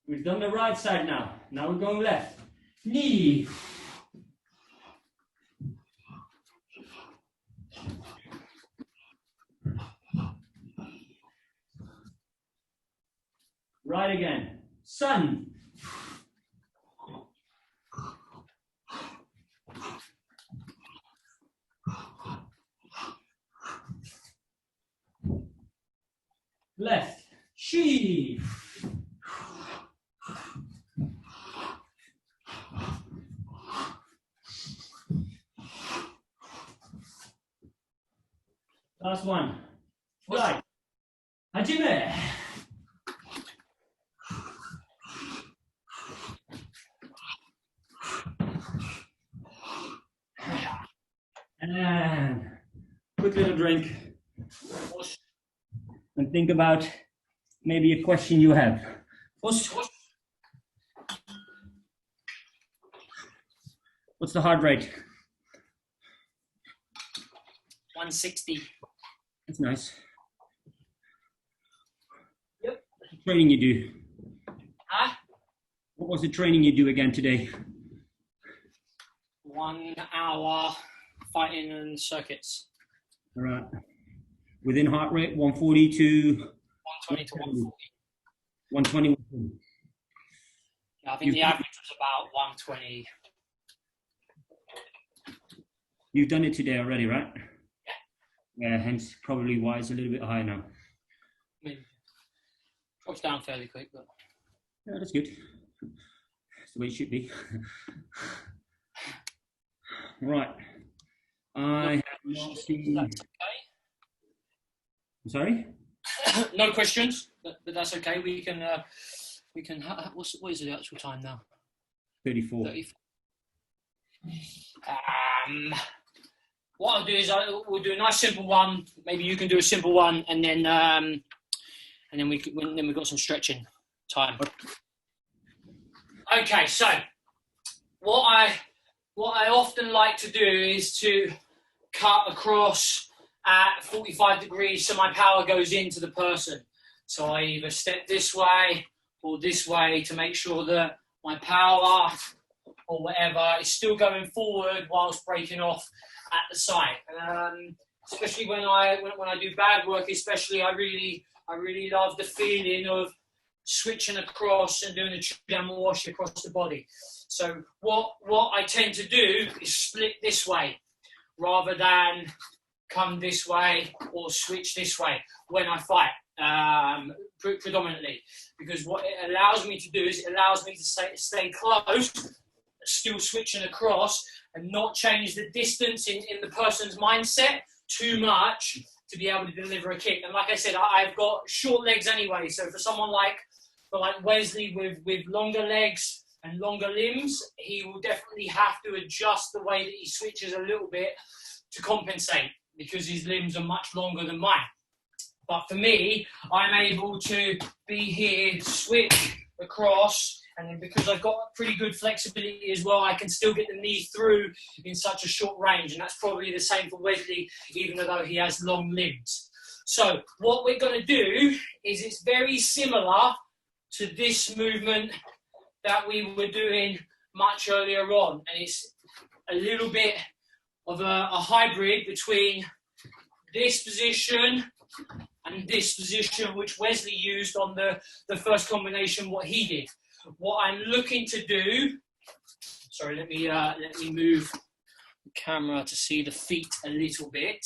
We've done the right side now. Now we're going left. Knee. Right again. Sun. Left. She. Last one. Right. Hajime. And quick little drink. And think about maybe a question you have. What's the heart rate? 160. That's nice. Yep. What training you do? Huh? What was the training you do again today? 1 hour fighting and circuits. All right. Within heart rate, 140 to 120 to 140. 120. 140. Yeah, I think the average was about 120. You've done it today already, right? Yeah, hence probably why it's a little bit higher now. I mean, drops down fairly quick, but yeah, that's good. That's the way it should be. Right. I have not seen. That's okay. I'm sorry? No questions, but that's okay. We can. What is the actual time now? 34. 34. What I'll do is we'll do a nice simple one. Maybe you can do a simple one, and then we've got some stretching time. Okay, so what I often like to do is to cut across at 45 degrees so my power goes into the person. So I either step this way or this way to make sure that my power or whatever is still going forward whilst breaking off at the side. Especially when I do bag work, especially I really love the feeling of switching across and doing a down wash across the body. So what I tend to do is split this way rather than come this way or switch this way when I fight, predominantly, because what it allows me to do is it allows me to stay close, still switching across, and not change the distance in the person's mindset too much to be able to deliver a kick. And like I said, I've got short legs anyway, so for someone like Wesley with longer legs and longer limbs, he will definitely have to adjust the way that he switches a little bit to compensate, because his limbs are much longer than mine. But for me, I'm able to be here, switch across, And then because I've got pretty good flexibility as well, I can still get the knee through in such a short range. And that's probably the same for Wesley, even though he has long limbs. So what we're going to do is it's very similar to this movement that we were doing much earlier on. And it's a little bit of a hybrid between this position and this position, which Wesley used on the first combination, what he did. What I'm looking to do, sorry, let me move the camera to see the feet a little bit.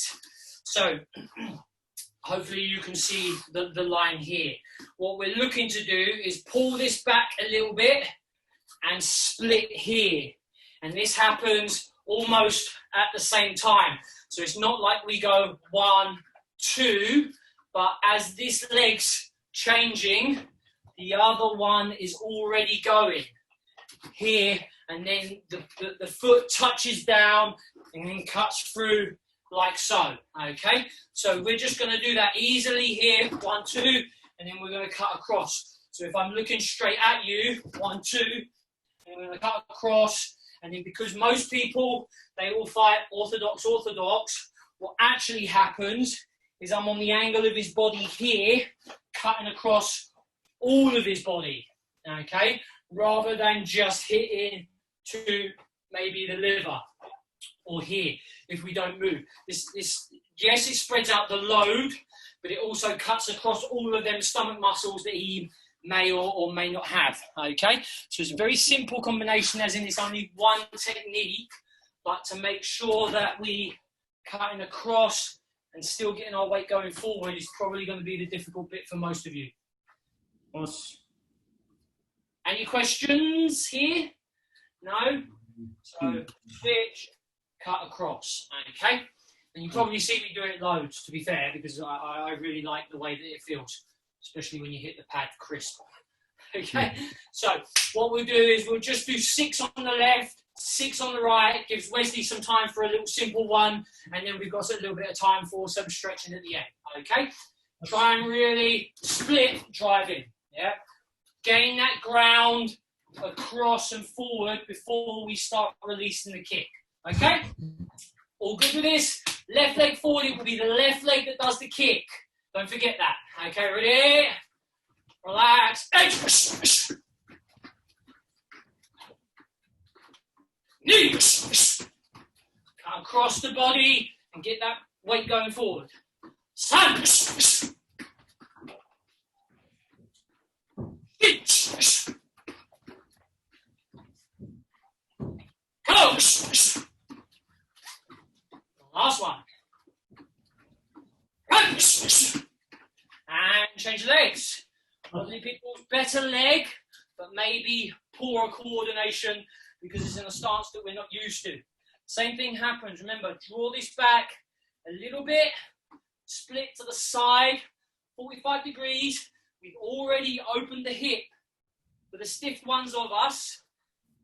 So hopefully you can see the line here. What we're looking to do is pull this back a little bit and split here. And this happens almost at the same time. So it's not like we go 1, 2, but as this leg's changing, the other one is already going here, and then the foot touches down and then cuts through like so, okay? So we're just going to do that easily here, 1, 2, and then we're going to cut across. So if I'm looking straight at you, 1, 2, and I'm going to cut across, and then because most people, they all fight orthodox, what actually happens is I'm on the angle of his body here, cutting across all of his body, okay? Rather than just hitting to maybe the liver or here if we don't move. This yes, it spreads out the load, but it also cuts across all of them stomach muscles that he may or may not have, okay? So it's a very simple combination, as in it's only one technique, but to make sure that we cutting across and still getting our weight going forward is probably going to be the difficult bit for most of you. Any questions here? No? So switch, cut across, okay? And you probably see me do it loads, to be fair, because I really like the way that it feels, especially when you hit the pad crisp. Okay? So what we'll do is we'll just do 6 on the left, 6 on the right, gives Wesley some time for a little simple one, and then we've got a little bit of time for some stretching at the end, okay? Try and really split driving, yeah? Gain that ground across and forward before we start releasing the kick, okay? All good with this? Left leg forward, it will be the left leg that does the kick. Don't forget that, okay? Ready? Relax. Knees. Cut across the body and get that weight going forward. Sun. Close. Last one. And change legs. Other people's better leg, but maybe poorer coordination because it's in a stance that we're not used to. Same thing happens. Remember, draw this back a little bit, split to the side, 45 degrees. We've already opened the hip. For the stiff ones of us,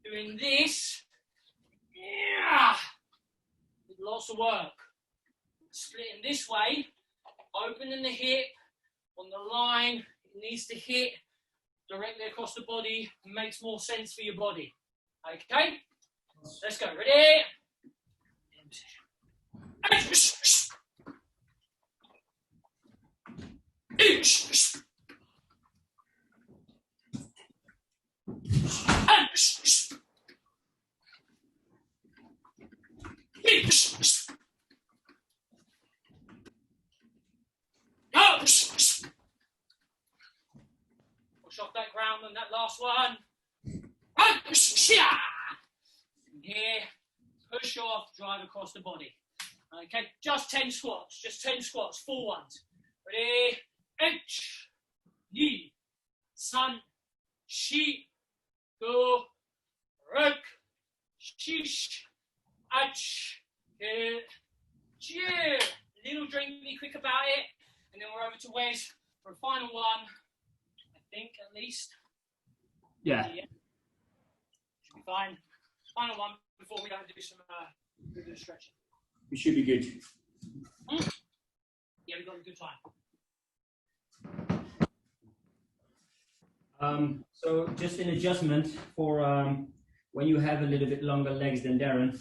doing this, yeah, with lots of work. Splitting this way, opening the hip on the line, it needs to hit directly across the body, makes more sense for your body. Okay? Let's go. Ready? In position. Push off that ground on that last one. Here, push off, drive across the body. Okay, just 10 squats, just 10 squats, full ones. Ready? H, Yi, San, Shi, Go, Ruk, Shish, Ach, Jir. Little drink, be quick about it. And then we're over to Wes for a final one. I think, at least. Yeah. Should be fine. Final one before we go and do some stretching. We should be good. Yeah, we've got a good time. So just an adjustment for when you have a little bit longer legs than Darren.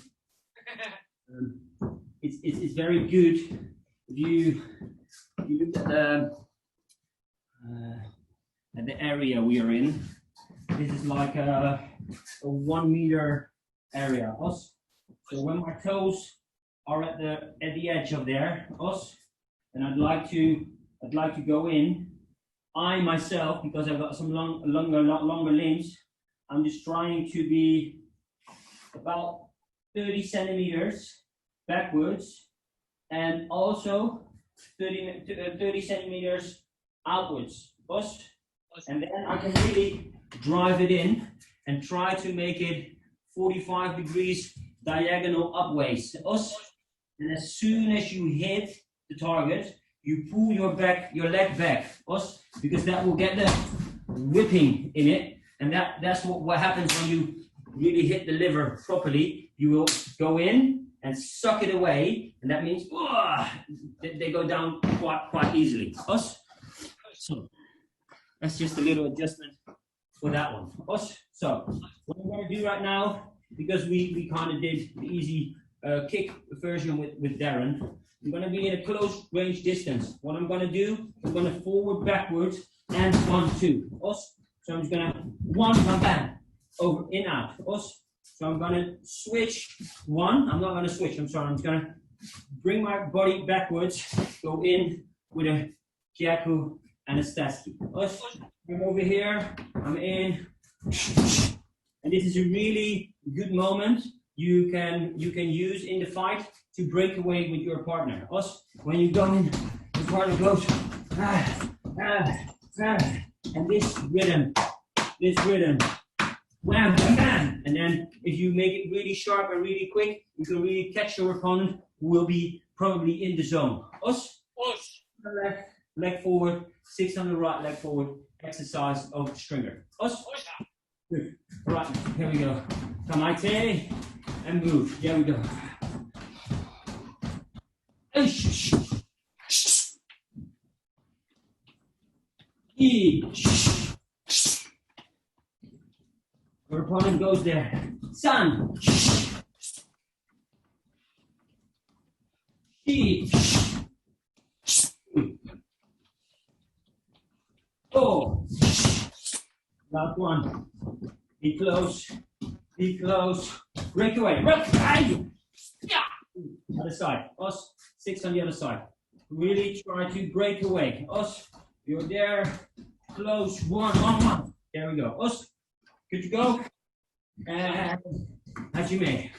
It's very good if you look at the area we are in. This is like a 1 meter area. So when my toes are at the edge of there, and I'd like to go in. I myself, because I've got some longer limbs, I'm just trying to be about 30 centimeters backwards and also 30 centimeters outwards. And then I can really drive it in and try to make it 45 degrees diagonal upwards. And as soon as you hit the target, you pull your leg back, because that will get the whipping in it, and that's what happens when you really hit the liver properly. You will go in and suck it away, and that means they go down quite easily. So that's just a little adjustment for that one. So what I'm going to do right now, because we kind of did the easy kick version with Darren, I'm going to be in a close range distance. What I'm going to do, I'm going to forward, backwards, and 1, 2. So I'm just going to 1, bam, bam, over, in, out. So I'm going to switch 1. I'm not going to switch. I'm sorry. I'm just going to bring my body backwards, go in with a kyaku and a staski. I'm over here. I'm in. And this is a really good moment you can use in the fight to break away with your partner. When you go in, the partner goes, and this rhythm, wham, bam, bam. And then if you make it really sharp and really quick, you can really catch your opponent who will be probably in the zone. Leg forward, 6 on the right, leg forward, exercise of stringer. Good. Right, here we go. Kamaite and move. There we go. Your opponent goes there. San. Oh. Last one. Be close. Be close. Break away. Other side. 6 on the other side. Really try to break away. You're there. Close. 1. There we go. Good to go. And as you may.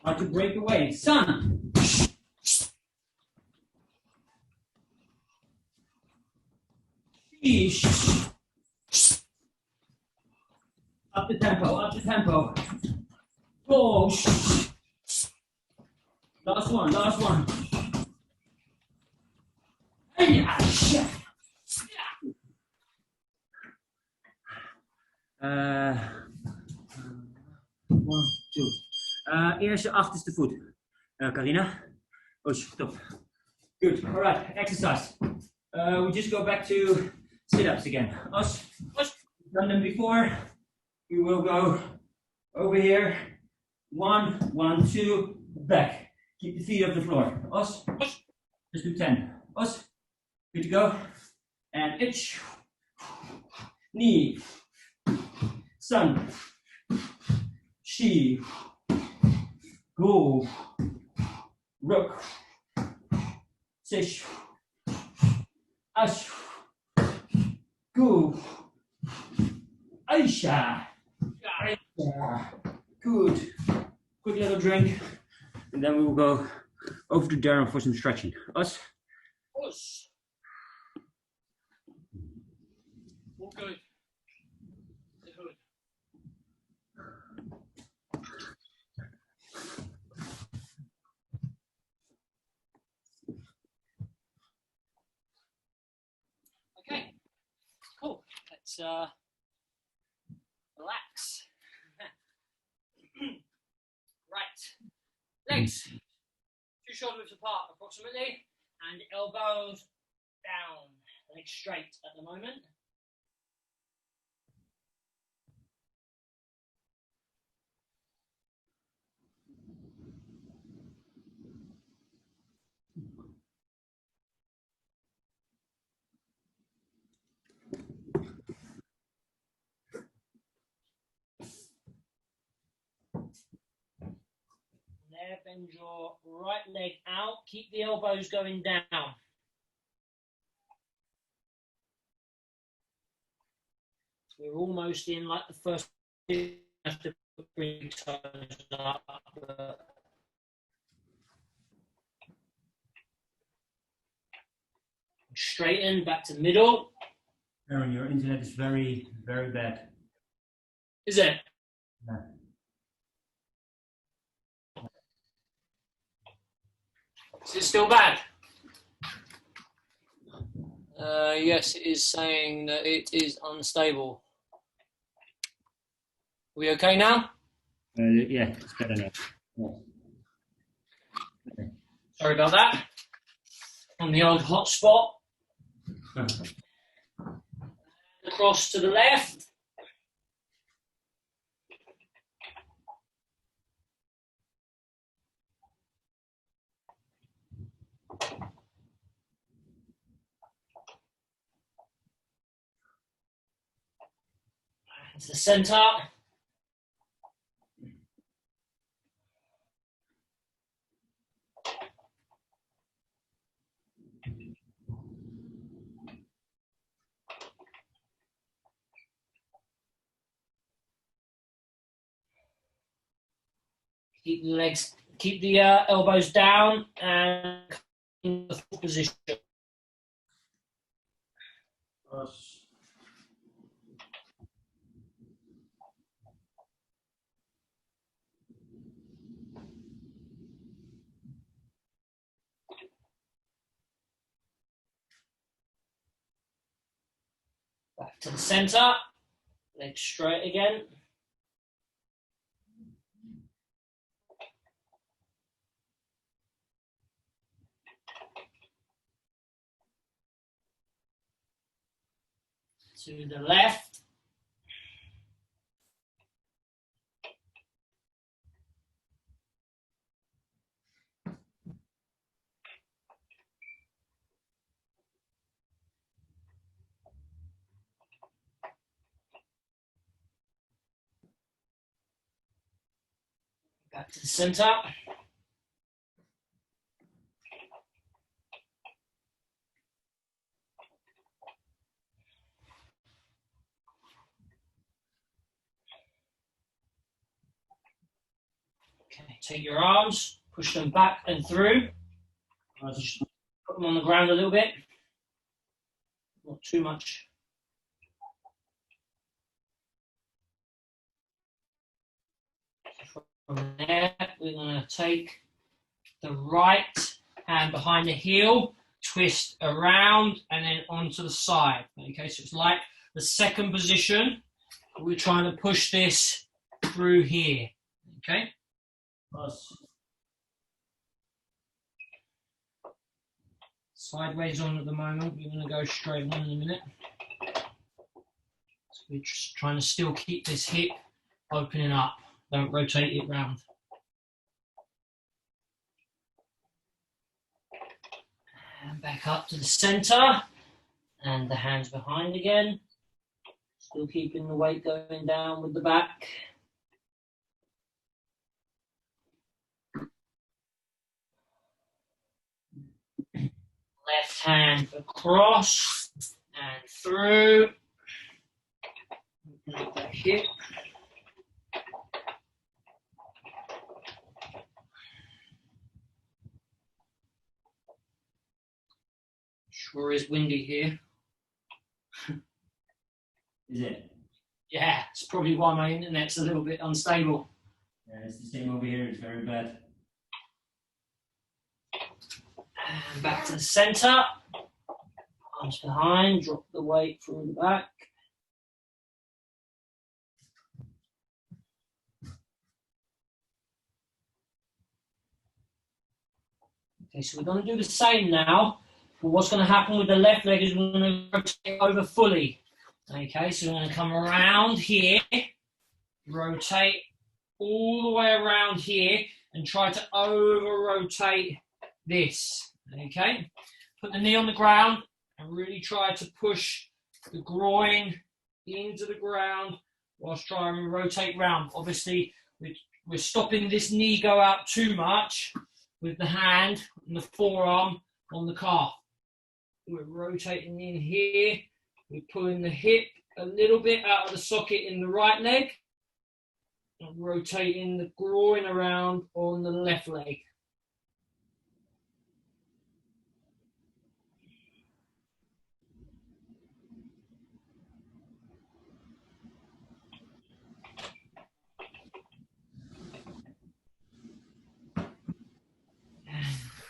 Try to break away. Sun. Up the tempo. Oh. Last one. One, two. Eerste achterste voet. Carina. Top. Good. All right. Exercise. We just go back to sit-ups again. Done them before. We will go over here. 1, 1, 2. Back. Keep the feet off the floor. Just do 10. Good to go. And itch. Knee. Sun. She. Go. Rook. Sish. Ash. Go. Aisha. Good. Quick little drink. And then we will go over to Darren for some stretching. Us? All good. Okay, cool. Let's relax. Right. Legs 2 shoulder widths apart approximately, and elbows down. Legs straight at the moment. There, bend your right leg out. Keep the elbows going down. We're almost in like the first. Have to bring toes up. Straighten back to the middle. Darren, your internet is very, very bad. Is it? Yeah. Is it still bad? Yes, it is saying that it is unstable. We okay now? Yeah, it's better now. Yeah. Okay. Sorry about that. On the old hotspot. Across to the left. To the centre. Keep the legs, keep the elbows down and in the full position. Back to the centre. Legs straight again. To the left. Back to the centre. Okay, take your arms, push them back and through. Just put them on the ground a little bit. Not too much. From there, we're going to take the right hand behind the heel, twist around, and then onto the side. Okay, so it's like the second position. We're trying to push this through here. Okay. Sideways on at the moment. We're going to go straight on in a minute. So we're just trying to still keep this hip opening up. Don't rotate it round. And back up to the centre. And the hands behind again. Still keeping the weight going down with the back. Left hand across and through. Open up that hip. Sure is windy here. Is it? Yeah, it's probably why my internet's a little bit unstable. Yeah, it's the same over here. It's very bad. And back to the centre. Arms behind, drop the weight through the back. Okay, so we're going to do the same now. But what's going to happen with the left leg is we're going to rotate over fully. Okay, so we're going to come around here, rotate all the way around here, and try to over-rotate this. Okay, put the knee on the ground and really try to push the groin into the ground whilst trying to rotate round. Obviously, we're stopping this knee go out too much with the hand and the forearm on the calf. We're rotating in here. We're pulling the hip a little bit out of the socket in the right leg and rotating the groin around on the left leg.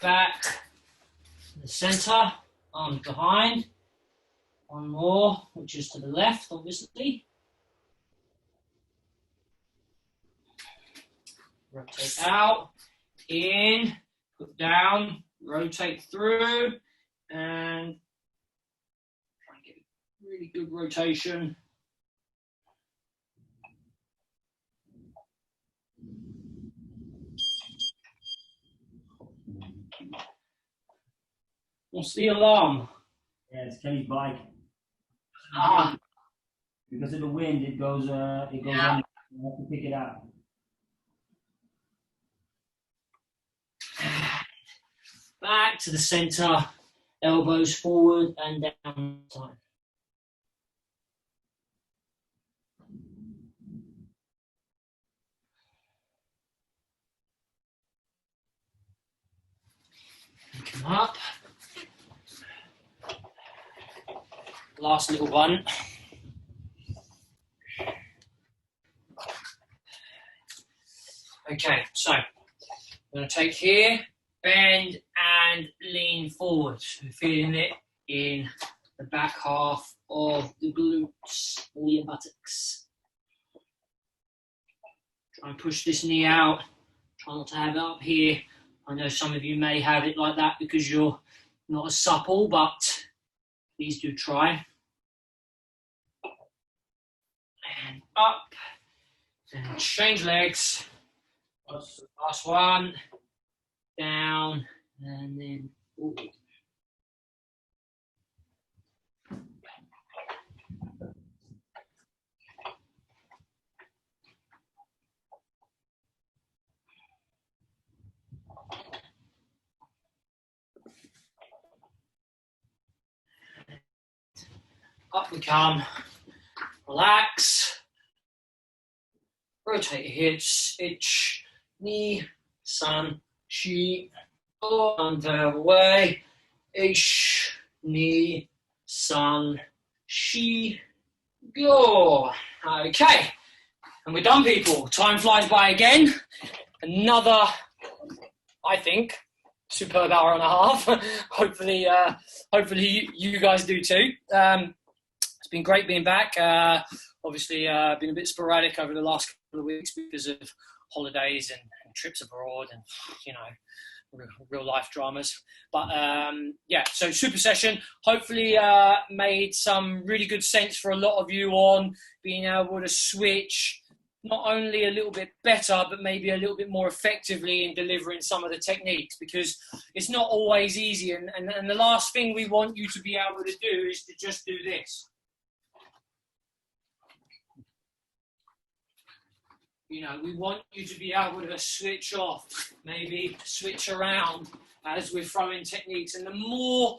Back to the center, arms behind. One more, which is to the left, obviously. Rotate out, in, put down, rotate through, and try and get a really good rotation. What's the alarm? Yeah, it's Kelly's bike. Ah. Because of the wind, it goes Yeah. on. You have to pick it up. Back to the center, elbows forward and down time. Come up. Last little one. Okay, so I'm going to take here, bend and lean forward. We're feeling it in the back half of the glutes or your buttocks. Try and push this knee out. Try not to have it up here. I know some of you may have it like that because you're not as supple, but please do try. And up. And change legs. Last one. Down. And then forward. Up we come. Relax. Rotate your hips. Itch. Knee. Sun. Shi. Arm the other way. Ish. Knee. Sun. Shi. Go. Okay. And we're done, people. Time flies by again. Another, I think, superb hour and a half. hopefully you guys do too. It's been great being back. Obviously, been a bit sporadic over the last couple of weeks because of holidays and trips abroad and, you know, real life dramas. But yeah, so super session. Hopefully made some really good sense for a lot of you on being able to switch not only a little bit better, but maybe a little bit more effectively in delivering some of the techniques, because it's not always easy. And the last thing we want you to be able to do is to just do this. You know, we want you to be able to switch off, maybe switch around as we're throwing techniques. And the more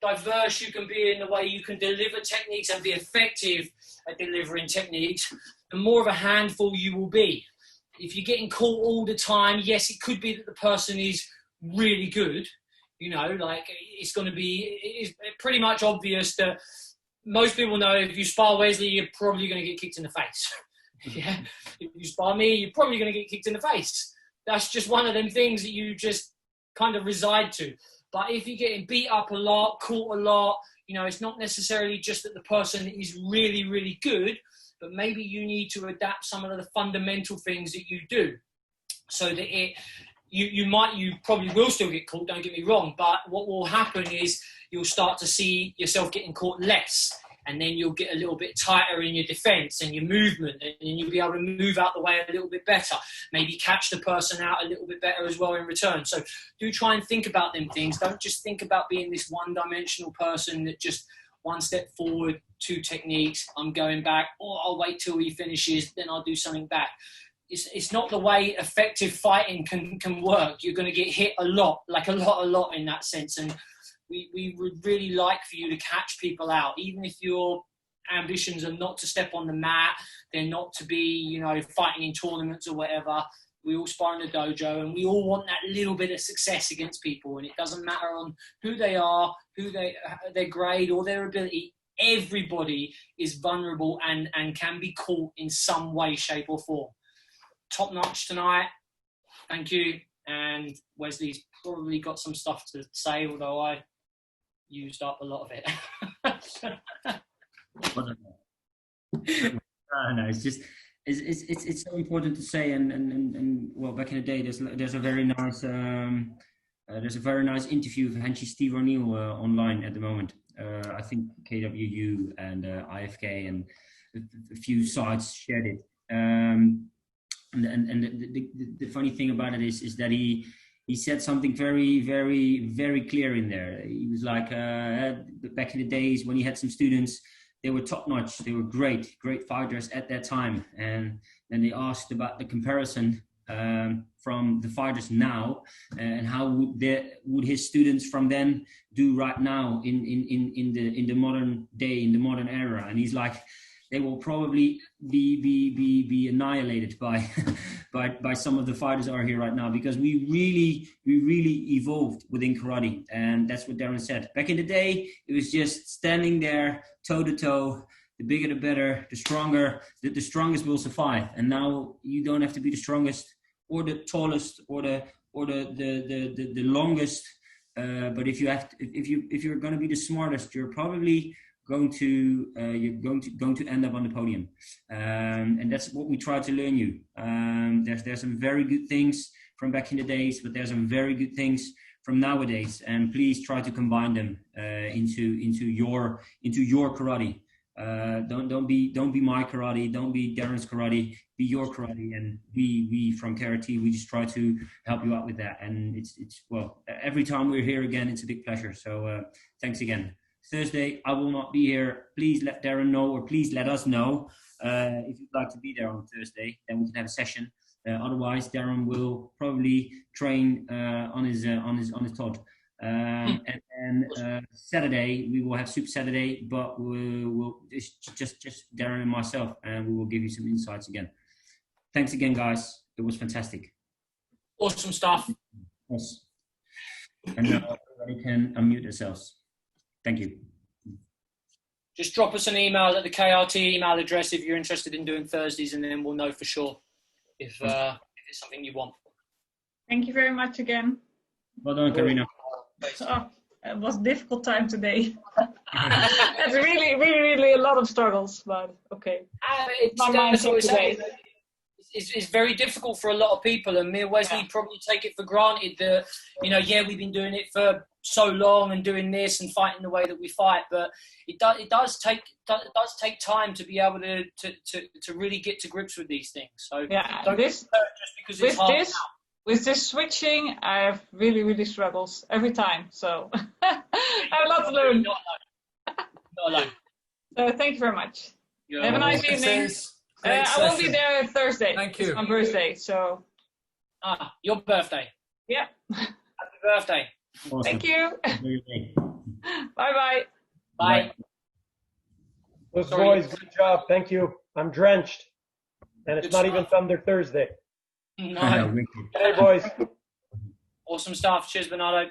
diverse you can be in the way you can deliver techniques and be effective at delivering techniques, the more of a handful you will be. If you're getting caught all the time, yes, it could be that the person is really good. You know, like it's pretty much obvious that most people know if you spar Wesley, you're probably going to get kicked in the face. Yeah, if you spar me, you're probably going to get kicked in the face. That's just one of them things that you just kind of reside to. But if you're getting beat up a lot, caught a lot, you know, it's not necessarily just that the person is really, really good, but maybe you need to adapt some of the fundamental things that you do so that it you probably will still get caught, don't get me wrong, but what will happen is you'll start to see yourself getting caught less, and then you'll get a little bit tighter in your defence and your movement, and you'll be able to move out the way a little bit better, maybe catch the person out a little bit better as well in return. So do try and think about them things. Don't just think about being this one-dimensional person that just one step forward, two techniques, I'm going back, or I'll wait till he finishes, then I'll do something back. It's not the way effective fighting can work. You're going to get hit a lot in that sense. And we would really like for you to catch people out, even if your ambitions are not to step on the mat, they're not to be, fighting in tournaments or whatever. We all spar in the dojo, and we all want that little bit of success against people. And it doesn't matter on who they are, their grade or their ability. Everybody is vulnerable and can be caught in some way, shape or form. Top notch tonight. Thank you. And Wesley's probably got some stuff to say, although I used up a lot of it. No, it's so important to say, and well, back in the day, there's a very nice interview of Henshi Steve O'Neill online at the moment. I think KWU and IFK and a few sites shared it. And the funny thing about it is that he said something very, very, very clear in there. He was like, back in the days when he had some students, they were top notch. They were great fighters at that time. And then they asked about the comparison from the fighters now, and how would his students from then do right now in the modern day, in the modern era. And he's like, they will probably be annihilated by some of the fighters that are here right now, because we really evolved within karate. And that's what Darren said. Back in the day, it was just standing there toe to toe. The bigger the better, the stronger, the strongest will survive. And now you don't have to be the strongest or the tallest or the longest. But if you're going to be the smartest, you're probably going to end up on the podium, and that's what we try to learn you. There's some very good things from back in the days, but there's some very good things from nowadays, and please try to combine them into your karate. Don't be my karate, don't be Darren's karate, be your karate. And we from KRT, we just try to help you out with that. And it's well, every time we're here again, it's a big pleasure. So thanks again. Thursday, I will not be here. Please let Darren know, or please let us know if you'd like to be there on Thursday. Then we can have a session. Otherwise, Darren will probably train on his Todd. And then Saturday we will have Super Saturday, but we'll just Darren and myself, and we will give you some insights again. Thanks again, guys. It was fantastic. Awesome stuff. Yes. And now everybody can unmute themselves. Thank you. Just drop us an email at the KRT email address if you're interested in doing Thursdays, and then we'll know for sure if it's something you want. Thank you very much again. Well done, Karina. Oh, it was a difficult time today. It's really a lot of struggles, but okay. It's very difficult for a lot of people, and me and Wesley probably take it for granted that, we've been doing it for so long and doing this and fighting the way that we fight, but it does take time to be able to really get to grips with these things. So don't just because it's hard now. With this switching, I have really struggles every time. So I have a lot to learn. Not alone. So thank you very much. Have a nice evening. I will be there Thursday. Thank you. It's my birthday, so. Your birthday. Yeah. Happy birthday. Awesome. Thank you. Bye. Bye. Those boys, good job. Thank you. I'm drenched. And it's not even Thunder Thursday. No. Hey, boys. Awesome stuff. Cheers, Bernardo.